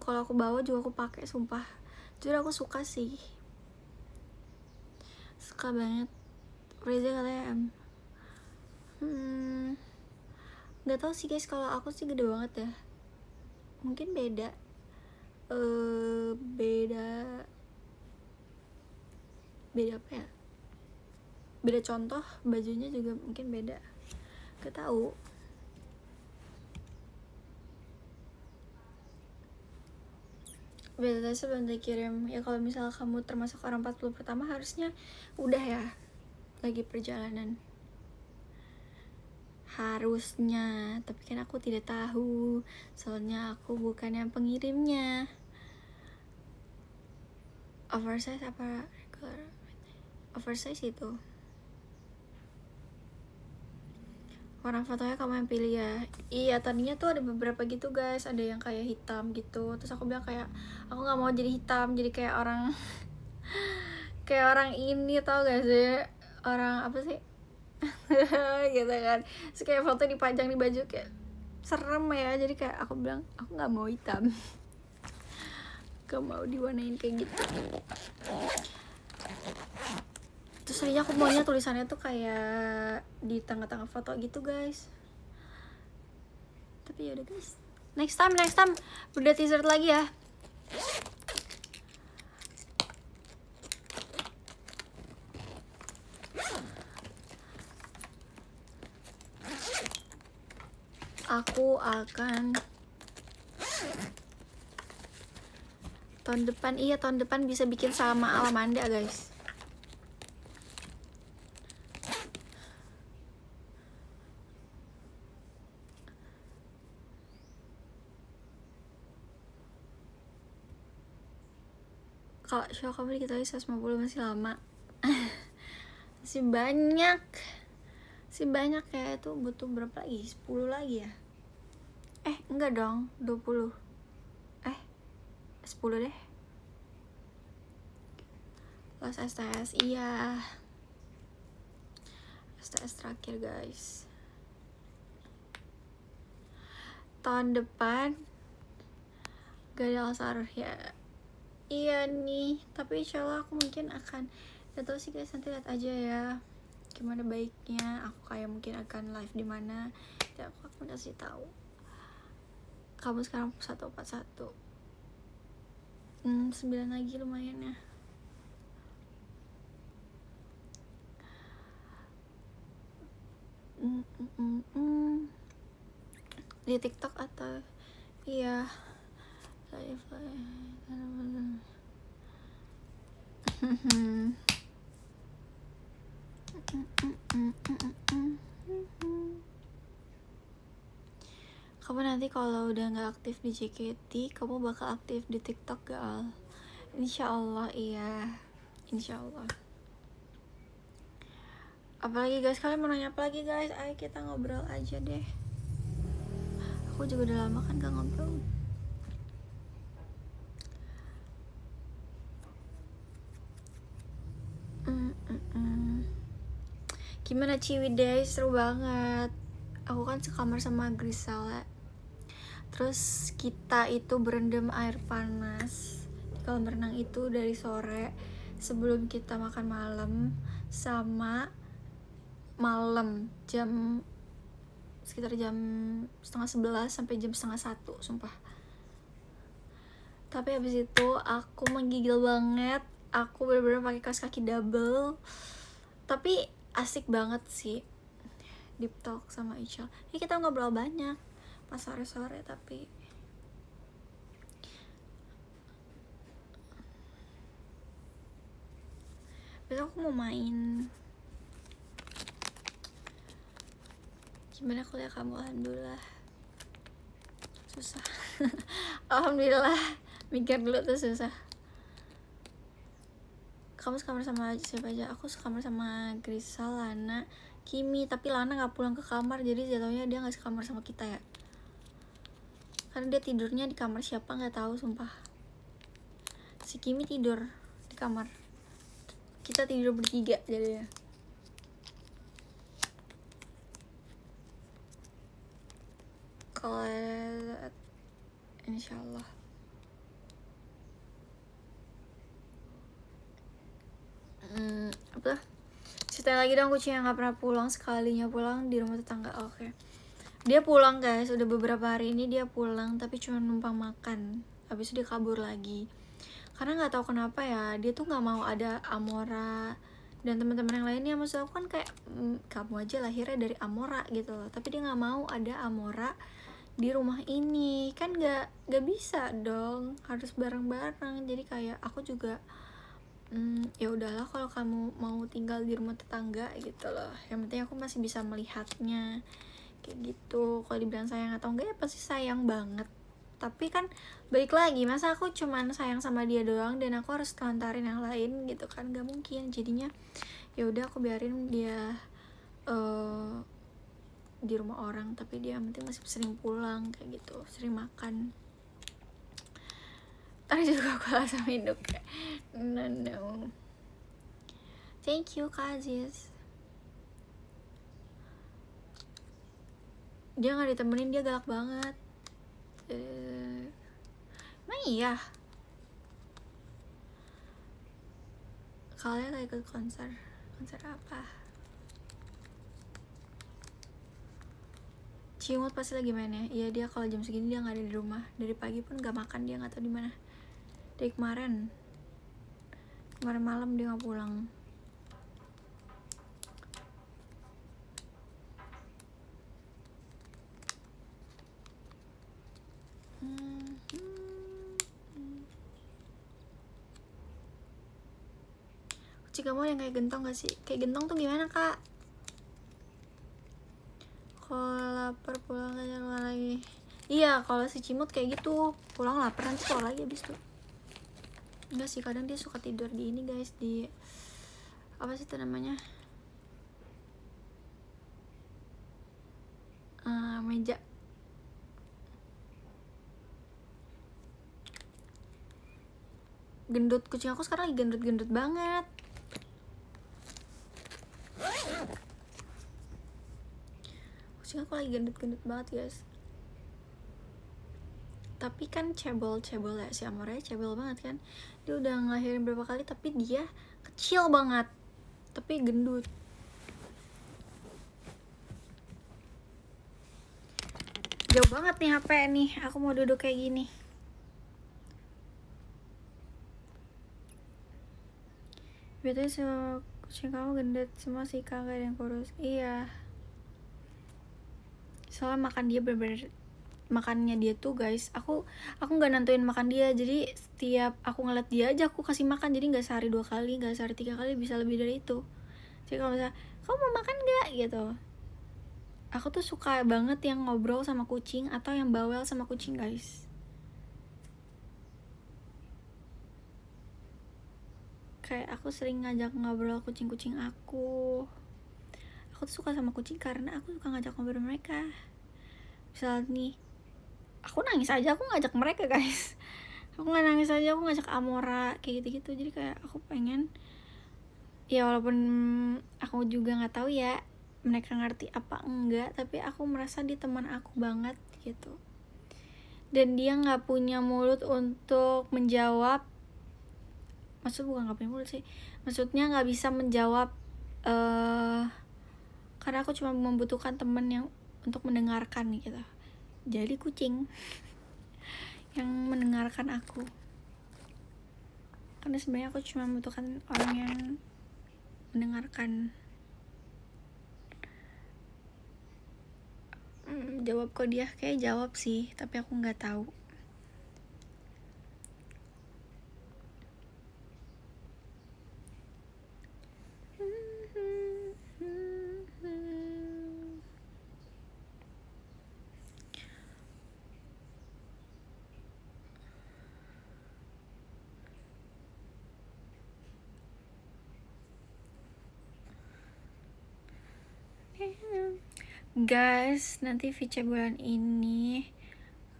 Kalau aku bawa juga aku pakai, sumpah jujur aku suka sih, suka banget. Reza katanya M. Nggak tahu sih guys, kalau aku sih gede banget ya, mungkin beda apa ya, beda contoh bajunya juga mungkin beda, gak tahu. Beda sebelum dikirim ya, kalau misal kamu termasuk orang 40 pertama harusnya udah ya, lagi perjalanan. harusnya, tapi kan aku tidak tahu, soalnya aku bukan yang pengirimnya. Oversize apa regular? Oversize itu warna fotonya kamu yang pilih ya. Iya, tadinya tuh ada beberapa gitu guys, ada yang kayak hitam gitu, terus aku bilang kayak aku nggak mau jadi hitam, jadi kayak orang kayak orang ini, tau gak sih, orang apa sih gitu kan. Terus kayak foto dipajang di baju kayak serem ya, jadi kayak aku bilang aku nggak mau hitam, gak mau diwarnain kayak gitu. Terus tadinya aku maunya tulisannya tuh kayak di tengah-tengah foto gitu guys, tapi yaudah guys, next time udah teaser lagi ya. Aku akan tahun depan bisa bikin sama Alamanda guys. Kalau show kamu dikit lagi 150 masih lama. masih banyak ya. Itu butuh berapa lagi? 10 lagi ya? Enggak dong, 20. 10 deh. Last STS, iya. STS terakhir guys. Tahun depan gak ada All-Star ya. Iya nih, tapi insyaallah aku mungkin akan, gak tau sih guys, nanti lihat aja ya gimana baiknya. Aku kayak mungkin akan live di mana, ya aku akan kasih tahu. Kamu sekarang 141. 9 lagi lumayan ya. Di TikTok atau iya live. Kamu nanti kalau udah nggak aktif di JKT, kamu bakal aktif di TikTok gak Al? Insyaallah iya, insyaallah. Apalagi guys, kalian mau nanya apa lagi guys? Ayo kita ngobrol aja deh. Aku juga udah lama kan gak ngobrol. Gimana Ciwidey? Seru banget. Aku kan sekamar sama Grisala. Terus kita itu berendam air panas di kolam renang itu dari sore sebelum kita makan malam, sama malam sekitar jam 10:30 sampai jam 10:30, sumpah. Tapi habis itu aku menggigil banget. Aku bener-bener pakai kaos kaki double. Tapi asik banget sih deep talk sama Ichal. Ini kita ngobrol banyak pas sore-sore, tapi besok aku mau main. Gimana kuliah kamu? Alhamdulillah susah. Alhamdulillah, mikir dulu tuh susah. Kamu sekamar sama siapa aja? Aku sekamar sama Grisal, Lana, Kimi. Tapi Lana gak pulang ke kamar, jadi jatuhnya dia gak sekamar sama kita ya. Karena dia tidurnya di kamar siapa gak tahu, sumpah. Si Kimi tidur di kamar, kita tidur bertiga jadinya. Kalau insyaallah. Apa? Cerita lagi dong kucing yang gak pernah pulang, sekalinya pulang di rumah tetangga. Oke. Dia pulang guys, udah beberapa hari ini dia pulang, tapi cuma numpang makan. Habis itu dia kabur lagi. Karena gak tahu kenapa ya, dia tuh gak mau ada Amora dan teman-teman yang lainnya. Maksud aku kan kayak kamu aja lahirnya dari Amora gitu loh, tapi dia gak mau ada Amora di rumah ini. Kan gak bisa dong, harus bareng-bareng. Jadi kayak aku juga ya udahlah kalau kamu mau tinggal di rumah tetangga gitu loh, yang penting aku masih bisa melihatnya kayak gitu. Kalau dibilang sayang atau enggak ya pasti sayang banget, tapi kan balik lagi, masa aku cuman sayang sama dia doang dan aku harus telantarin yang lain gitu kan, nggak mungkin. Jadinya ya udah aku biarin dia di rumah orang, tapi dia penting masih sering pulang kayak gitu, sering makan. Ntar juga aku langsung hidup kayak no. Thank you Kak Aziz. Dia nggak ditemenin, dia galak banget. Emang iya kalian gak ikut konser apa? Cimut pasti lagi main ya. Iya, dia kalau jam segini dia nggak ada di rumah. Dari pagi pun nggak makan, dia nggak tahu di mana. Dari kemarin malam dia nggak pulang. Kucing kamu yang kayak gentong gak sih? Kayak gentong tuh gimana kak? Kalau lapar pulang aja lagi. Iya, kalau si Cimut kayak gitu, pulang lapar nanti sekolah lagi abis tuh. Enggak sih, kadang dia suka tidur di ini guys, di apa sih itu namanya, meja. Gendut, kucing aku sekarang lagi gendut banget. Kucing aku lagi gendut banget guys. Tapi kan cebol ya, si Amornya cebol banget kan. Dia udah ngelahirin berapa kali tapi dia kecil banget, tapi gendut. Jauh banget nih HP nih, aku mau duduk kayak gini. Betulnya semua kucing kamu gendut, semua sih kak, gak ada yang kurus. Iya, soalnya makan dia bener-bener, makannya dia tuh guys, aku nggak nentuin makan dia, jadi setiap aku ngeliat dia aja aku kasih makan, jadi nggak sehari 2 kali, nggak sehari 3 kali, bisa lebih dari itu. Jadi kalau misalnya kamu mau makan nggak gitu, aku tuh suka banget yang ngobrol sama kucing atau yang bawel sama kucing guys. Kayak aku sering ngajak ngobrol kucing-kucing aku tuh suka sama kucing karena aku suka ngajak ngobrol mereka. Misalnya nih, aku nangis aja aku ngajak mereka guys. Aku nggak nangis aja aku ngajak Amora kayak gitu-gitu. Jadi kayak aku pengen, ya walaupun aku juga nggak tahu ya mereka ngerti apa enggak, tapi aku merasa dia teman aku banget gitu. Dan dia nggak punya mulut untuk menjawab, maksud bukan nggak punya mulut sih, maksudnya nggak bisa menjawab karena aku cuma membutuhkan teman yang untuk mendengarkan gitu. Jadi kucing yang mendengarkan aku, karena sebenarnya aku cuma membutuhkan orang yang mendengarkan. Jawab kok dia, kayak jawab sih, tapi aku nggak tahu. Guys, nanti VC bulan ini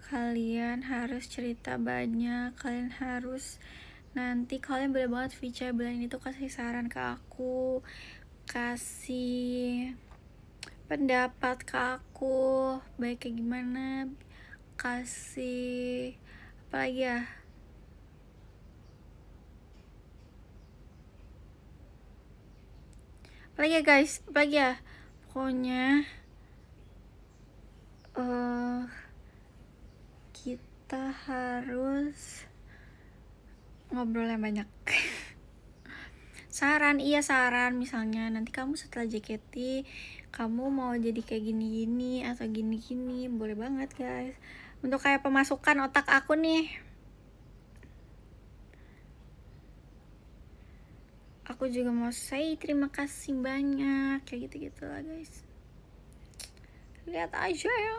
kalian harus cerita banyak. Kalian harus, nanti kalian boleh banget VC bulan ini tuh kasih saran ke aku, kasih pendapat ke aku, baik kayak gimana, kasih apa lagi ya, apalagi ya guys, apalagi ya, pokoknya kita harus ngobrol yang banyak. Saran, iya saran, misalnya nanti kamu setelah JKT kamu mau jadi kayak gini-gini atau gini-gini, boleh banget guys, untuk kayak pemasukan otak aku nih. Aku juga mau say terima kasih banyak, kayak gitu-gitu lah guys. lihat aja ya.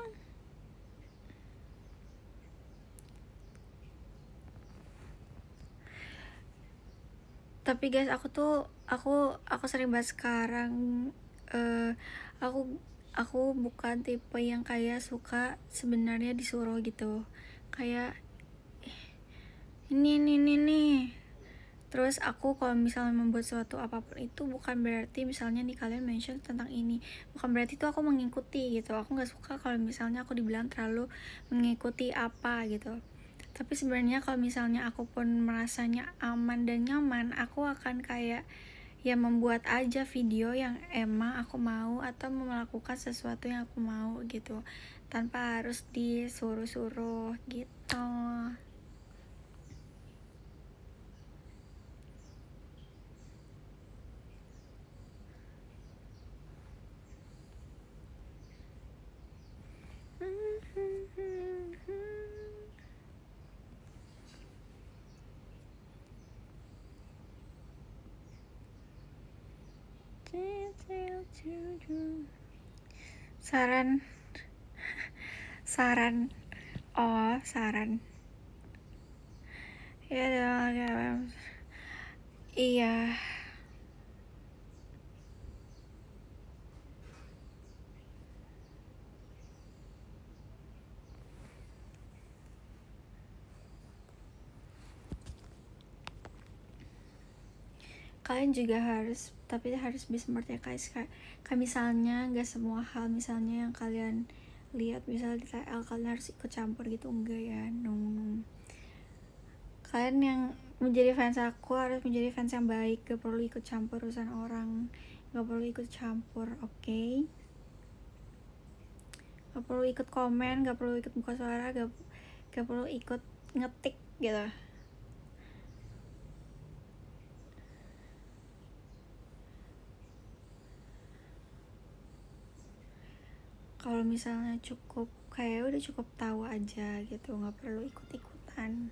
Tapi guys, aku sering banget sekarang, aku bukan tipe yang kayak suka sebenarnya disuruh gitu, kayak ini. Terus aku kalau misalnya membuat suatu apapun itu bukan berarti misalnya nih kalian mention tentang ini, bukan berarti itu aku mengikuti gitu. Aku nggak suka kalau misalnya aku dibilang terlalu mengikuti apa gitu. Tapi sebenarnya kalau misalnya aku pun merasanya aman dan nyaman, aku akan kayak ya membuat aja video yang emang aku mau atau melakukan sesuatu yang aku mau gitu, tanpa harus disuruh-suruh gitu. Saran saran ya. Iya, kalian juga harus, tapi harus bisa mengerti guys, kayak misalnya nggak semua hal misalnya yang kalian lihat misalnya di TL kalian harus ikut campur gitu, enggak ya, no. Kalian yang menjadi fans aku harus menjadi fans yang baik, gak perlu ikut campur urusan orang, gak perlu ikut campur, oke? Gak perlu ikut komen, gak perlu ikut buka suara, gak perlu ikut ngetik gitu. Kalau misalnya cukup kayak udah cukup tahu aja gitu, nggak perlu ikut-ikutan.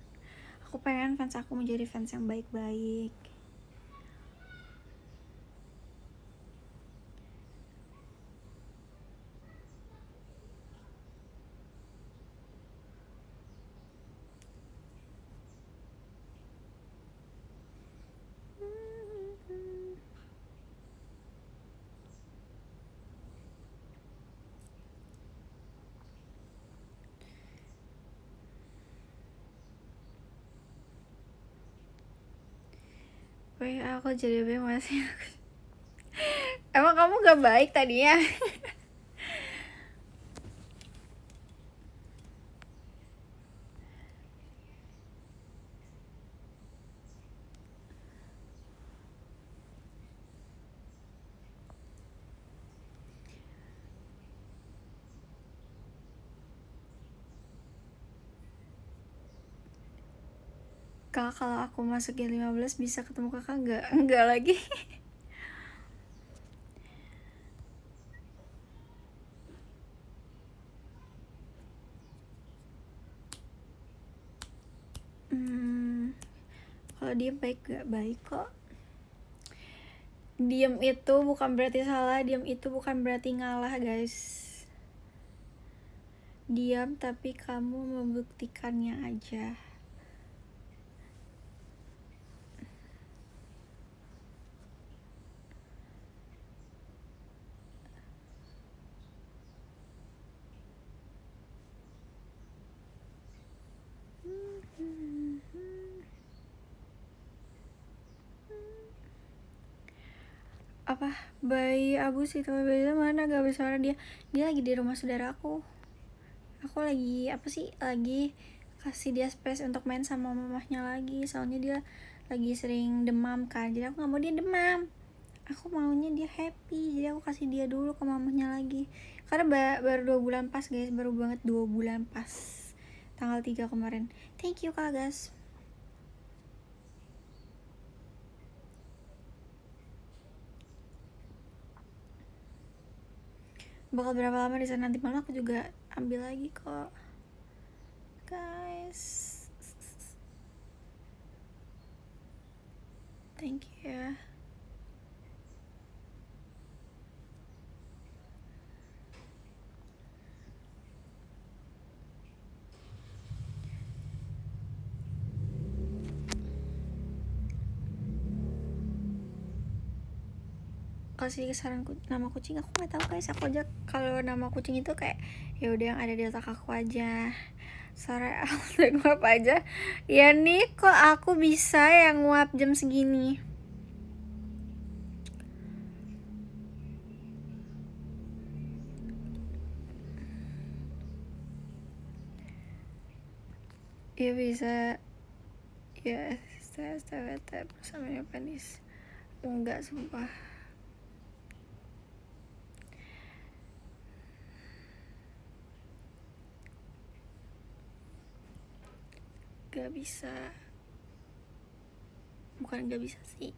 Aku pengen fans aku menjadi fans yang baik-baik. Weh, aku jadi bingung masih. Emang kamu gak baik tadinya? Kalau aku masukin 15 bisa ketemu kakak nggak? Enggak lagi. Kalau dia baik gak baik kok. Diam itu bukan berarti salah, diam itu bukan berarti ngalah guys. Diam tapi kamu membuktikannya aja. Apa bayi abu sih, tapi bayi mana gak bersuara, dia lagi di rumah saudara aku lagi apa sih, lagi kasih dia space untuk main sama mamahnya lagi, soalnya dia lagi sering demam kan, jadi aku nggak mau dia demam, aku maunya dia happy, jadi aku kasih dia dulu ke mamahnya lagi, karena baru 2 bulan pas guys, baru banget 2 bulan pas tanggal 3 kemarin. Thank you kak guys. Bakal berapa lama di sana, nanti malam aku juga ambil lagi kok guys. Thank you ya. kasih saran nama kucing aku nggak tahu guys. Aku aja kalau nama kucing itu kayak ya udah yang ada di otak aku aja. Sore aku nguap aja. Ya nih kok aku bisa yang nguap jam segini. Ya bisa. Ya STWT bersama Panis. Enggak sumpah. Gak bisa. Bukan gak bisa sih.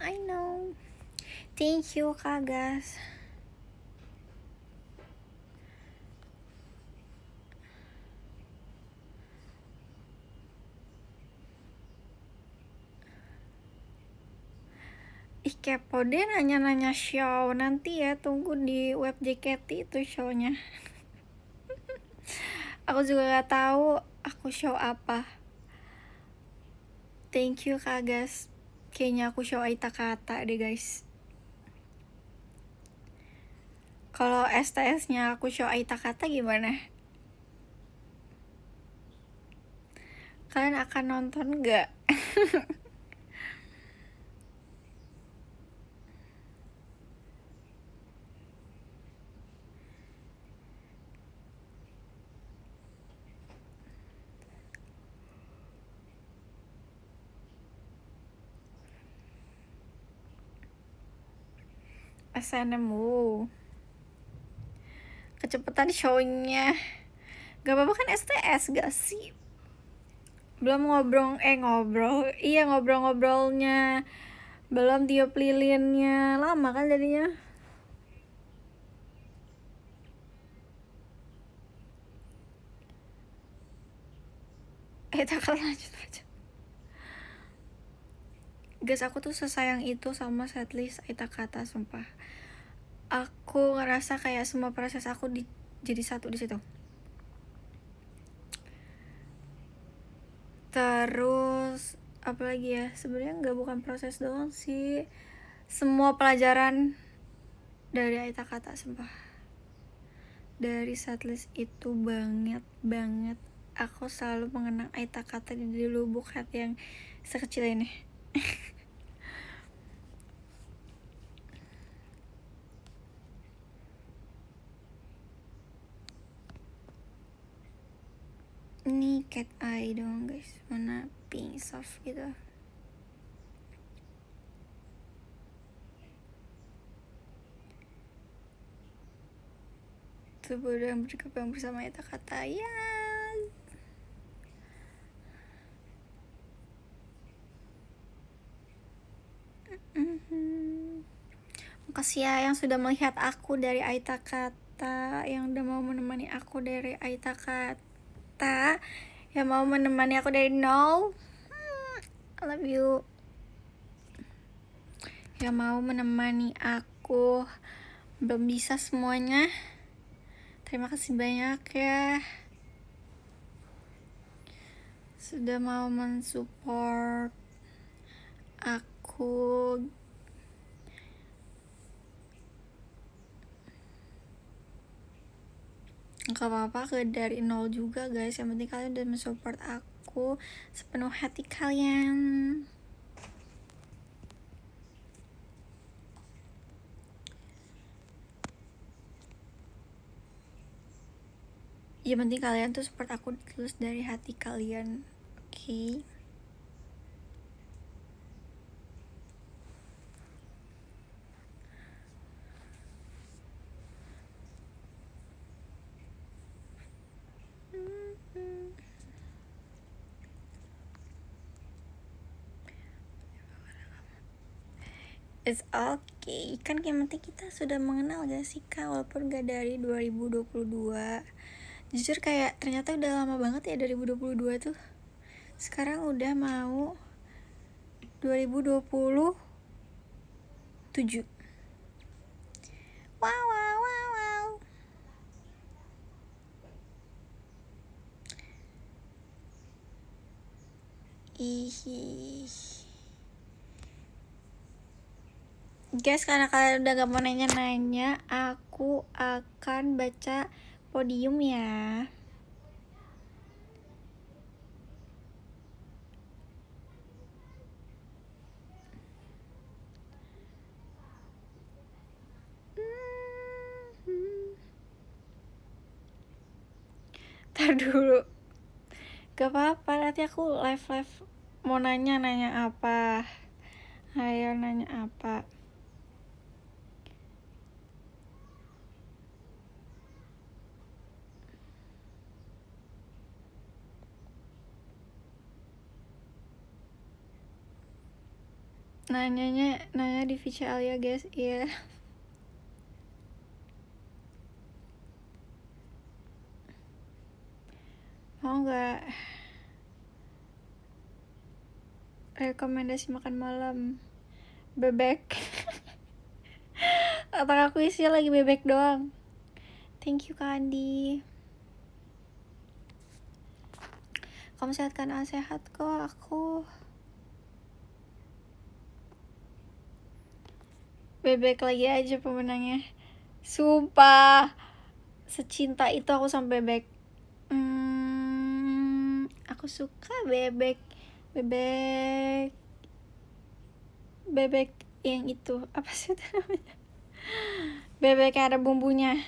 I know. Thank you Kak Gas. Ih kepo deh nanya-nanya show. Nanti ya tunggu di web JKT itu shownya. Aku juga gak tahu aku show apa. Thank you Kak Gas. Kayaknya aku show Aita Kata deh guys. Kalau STS-nya aku show Aita Kata gimana? Kalian akan nonton gak? SNMU kecepatan shownya. Gak apa-apa kan STS gak sih? Belum ngobrol-ngobrolnya. Belum tiup lilinnya. Lama kan jadinya. Tak lanjut aja. Guys, aku tuh sesayang itu sama setlist Aita Kata, sumpah. Aku ngerasa kayak semua proses aku jadi satu di situ. Terus apalagi ya, sebenarnya nggak bukan proses doang sih, semua pelajaran dari Aita Kata, sumpah. Dari setlist itu banget aku selalu mengenang Aita Kata di lubuk hati yang sekecil ini. Ini cat eye dong guys, warna pink soft gitu. Tubuh yang berkembang bersama Aita Kata ya. Makasih ya yang sudah melihat aku dari Aita Kata, yang udah mau menemani aku dari Aita Kata, yang mau menemani aku dari nol. I love you. Yang mau menemani aku belum bisa semuanya. Terima kasih banyak ya sudah mau mensupport aku. Gak apa-apa ke dari nol juga guys, yang penting kalian udah mensupport aku sepenuh hati kalian. Yang penting kalian tuh support aku terus dari hati kalian, oke? Okay? It's okay, kan yang penting kita sudah mengenal gak sih kak, walaupun gak dari 2022. Jujur kayak ternyata udah lama banget ya 2022 tuh. Sekarang udah mau 2027. Wow. Hihi. Guys, karena kalian udah gak mau nanya-nanya, aku akan baca podium ya. Ntar dulu. Gak apa-apa, nanti aku live mau nanya apa. Ayo nanya apa. Nanya di VCL ya guys. Iya. Mau nggak rekomendasi makan malam? Bebek. Otak aku isinya lagi bebek doang. Thank you Kak Andi. Kamu sehat kan? Sehat kok aku. Bebek lagi aja pemenangnya. Sumpah, secinta itu aku sama bebek. Aku suka bebek yang itu apa sih namanya, bebek yang ada bumbunya.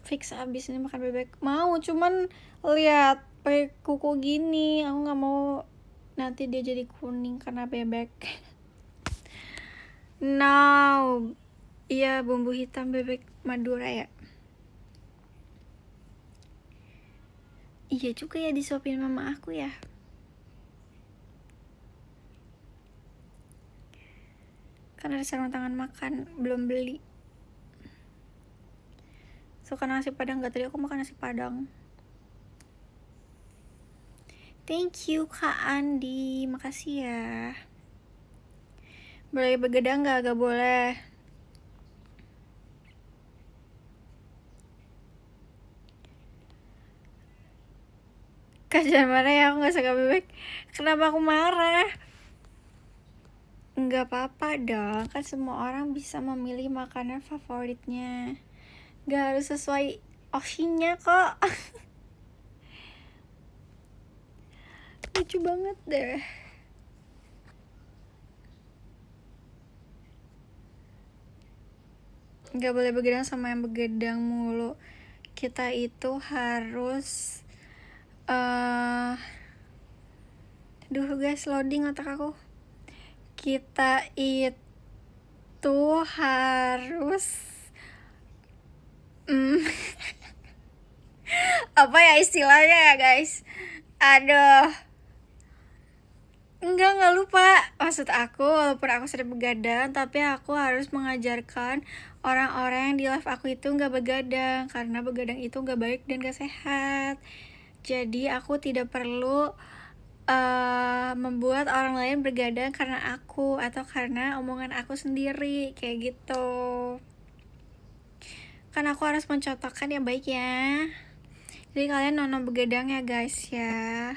Fix abis ini makan bebek. Mau, cuman lihat pakai kuku gini, aku nggak mau nanti dia jadi kuning karena bebek. No, iya bumbu hitam bebek Madura ya. Iya juga ya, disuapin mama aku ya. Kan ada sarung tangan makan, belum beli. Suka nasi padang gak? Tadi aku makan nasi padang. Thank you Kak Andi, makasih ya. Boleh begadang gak? Gak boleh. Kak jangan marah ya, aku gak suka bebek. Kenapa aku marah? Gak apa-apa dong, kan semua orang bisa memilih makanan favoritnya. Gak harus sesuai opsinya kok. Lucu banget deh. Gak boleh begadang sama yang begadang mulu. Kita itu harus Duh guys, loading otak aku. Kita itu harus apa ya istilahnya ya guys? Aduh, Enggak lupa. Maksud aku, walaupun aku sering begadang, tapi aku harus mengajarkan orang-orang yang di live aku itu gak begadang, karena begadang itu gak baik dan gak sehat. Jadi aku tidak perlu membuat orang lain begadang karena aku atau karena omongan aku sendiri, kayak gitu. Kan aku harus mencontohkan yang baik ya. Jadi kalian nono begadang ya guys ya.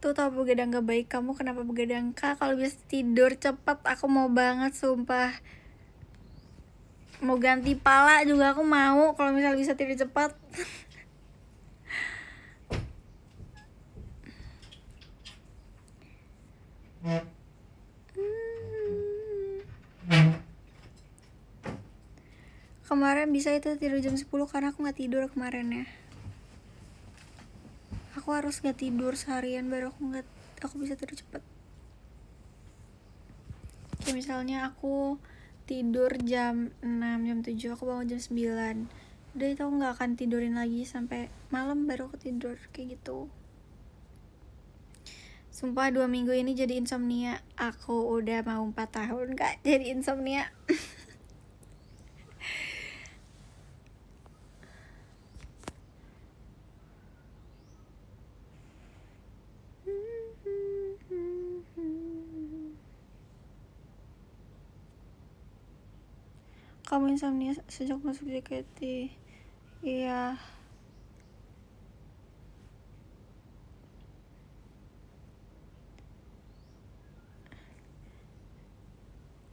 Tuh tau begadang gak baik, kamu kenapa begadang Kak? Kalau bisa tidur cepet aku mau banget sumpah. Mau ganti pala juga aku mau kalau misal bisa tidur cepat. Kemarin bisa itu tidur jam 10 karena aku gak tidur kemarin ya. Aku harus gak tidur seharian baru aku bisa tidur cepat. Kayak misalnya aku tidur jam 6, jam 7, aku bangun jam 9. Udah itu aku gak akan tidurin lagi sampai malam baru aku tidur, kayak gitu. Sumpah 2 minggu ini jadi insomnia. Aku udah mau 4 tahun gak jadi insomnia. kamu insomnia sejak masuk JKT? Iya.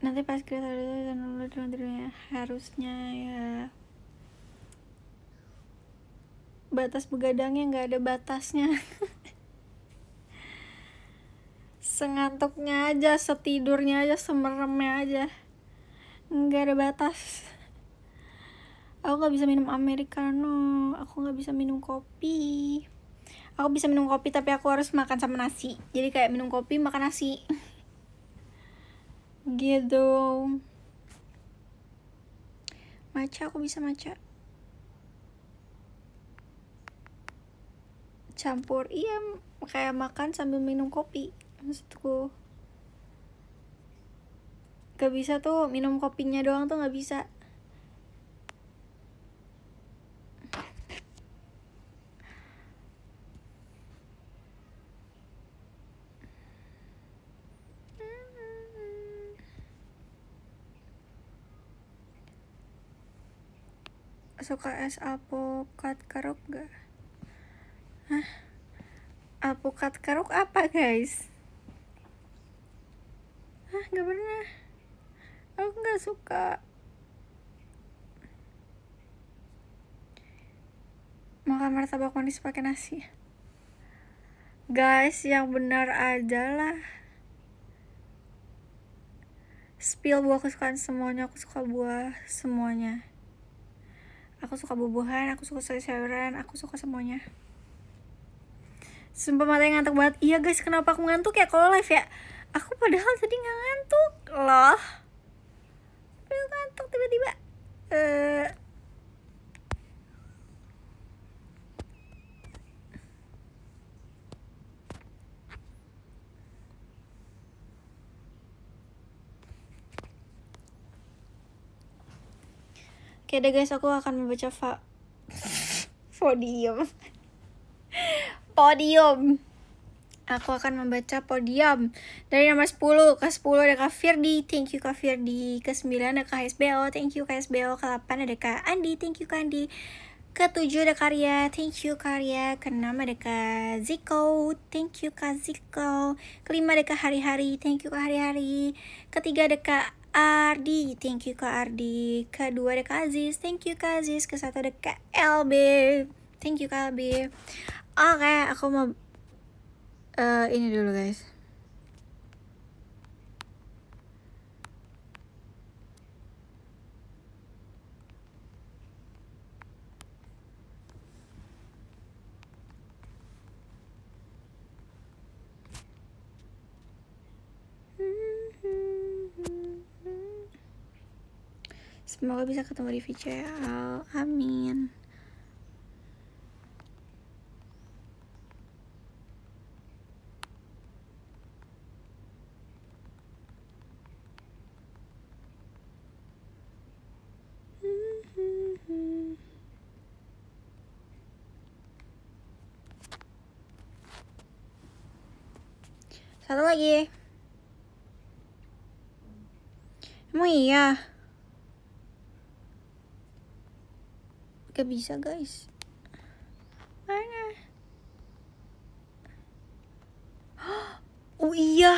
Nanti pas kita dan lulus dengan harusnya ya. Batas begadangnya nggak ada batasnya. Sengantuknya aja, setidurnya aja, semeremnya aja, nggak ada batas. Aku nggak bisa minum americano, aku nggak bisa minum kopi. Aku bisa minum kopi tapi aku harus makan sama nasi. Jadi kayak minum kopi makan nasi gitu. Matcha aku bisa matcha campur, iya, kayak makan sambil minum kopi maksudku. Gak bisa tuh minum kopinya doang tuh gak bisa. Suka es alpukat keruk gak? Hah? Alpukat keruk apa guys? Hah, gak pernah. Aku gak suka. Makan martabak manis pakai nasi. Guys, yang benar aja lah. Spill buah kesukaan semuanya. Aku suka buah semuanya. Aku suka buah-buahan, aku suka sayur-sayuran, aku suka semuanya. Sumpah matanya ngantuk banget. Iya guys, kenapa aku ngantuk ya kalau live ya? Aku padahal tadi gak ngantuk loh. Tapi aku ngantuk tiba-tiba. Oke deh guys, aku akan membaca podium. Aku akan membaca podium. Dari nomor 10, ke 10 ada Kak Firdi, thank you Kak Firdi. Ke 9 ada Kak SBO, thank you Kak SBO. Ke 8 ada Kak Andi, thank you Kak Andi. Ke 7 ada Karya, thank you Karya. Ke 6 ada Kak Ziko, thank you Kak Ziko. Ke 5 ada Kak Hari-Hari, thank you Kak Hari-Hari. Ke 3 ada Kak Ardi, thank you Kak Ardi. Ke 2 ada Kak Aziz, thank you Kak Aziz. Ke 1 ada Kak LB, thank you Kak LB. Oke, aku mau ini dulu guys. Semoga bisa ketemu di VCL, amin. Satu lagi. Emang iya? Gak bisa guys. Mana? Oh iya.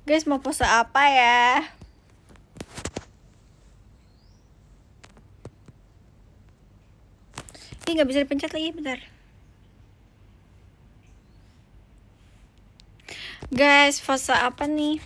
Guys, mau pose apa ya? Ini gak bisa dipencet lagi, bentar. Guys, pose apa nih?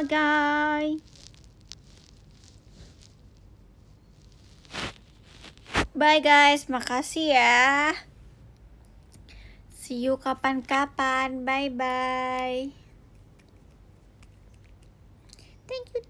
Guys. Bye guys, makasih ya. See you kapan-kapan. Bye bye. Thank you.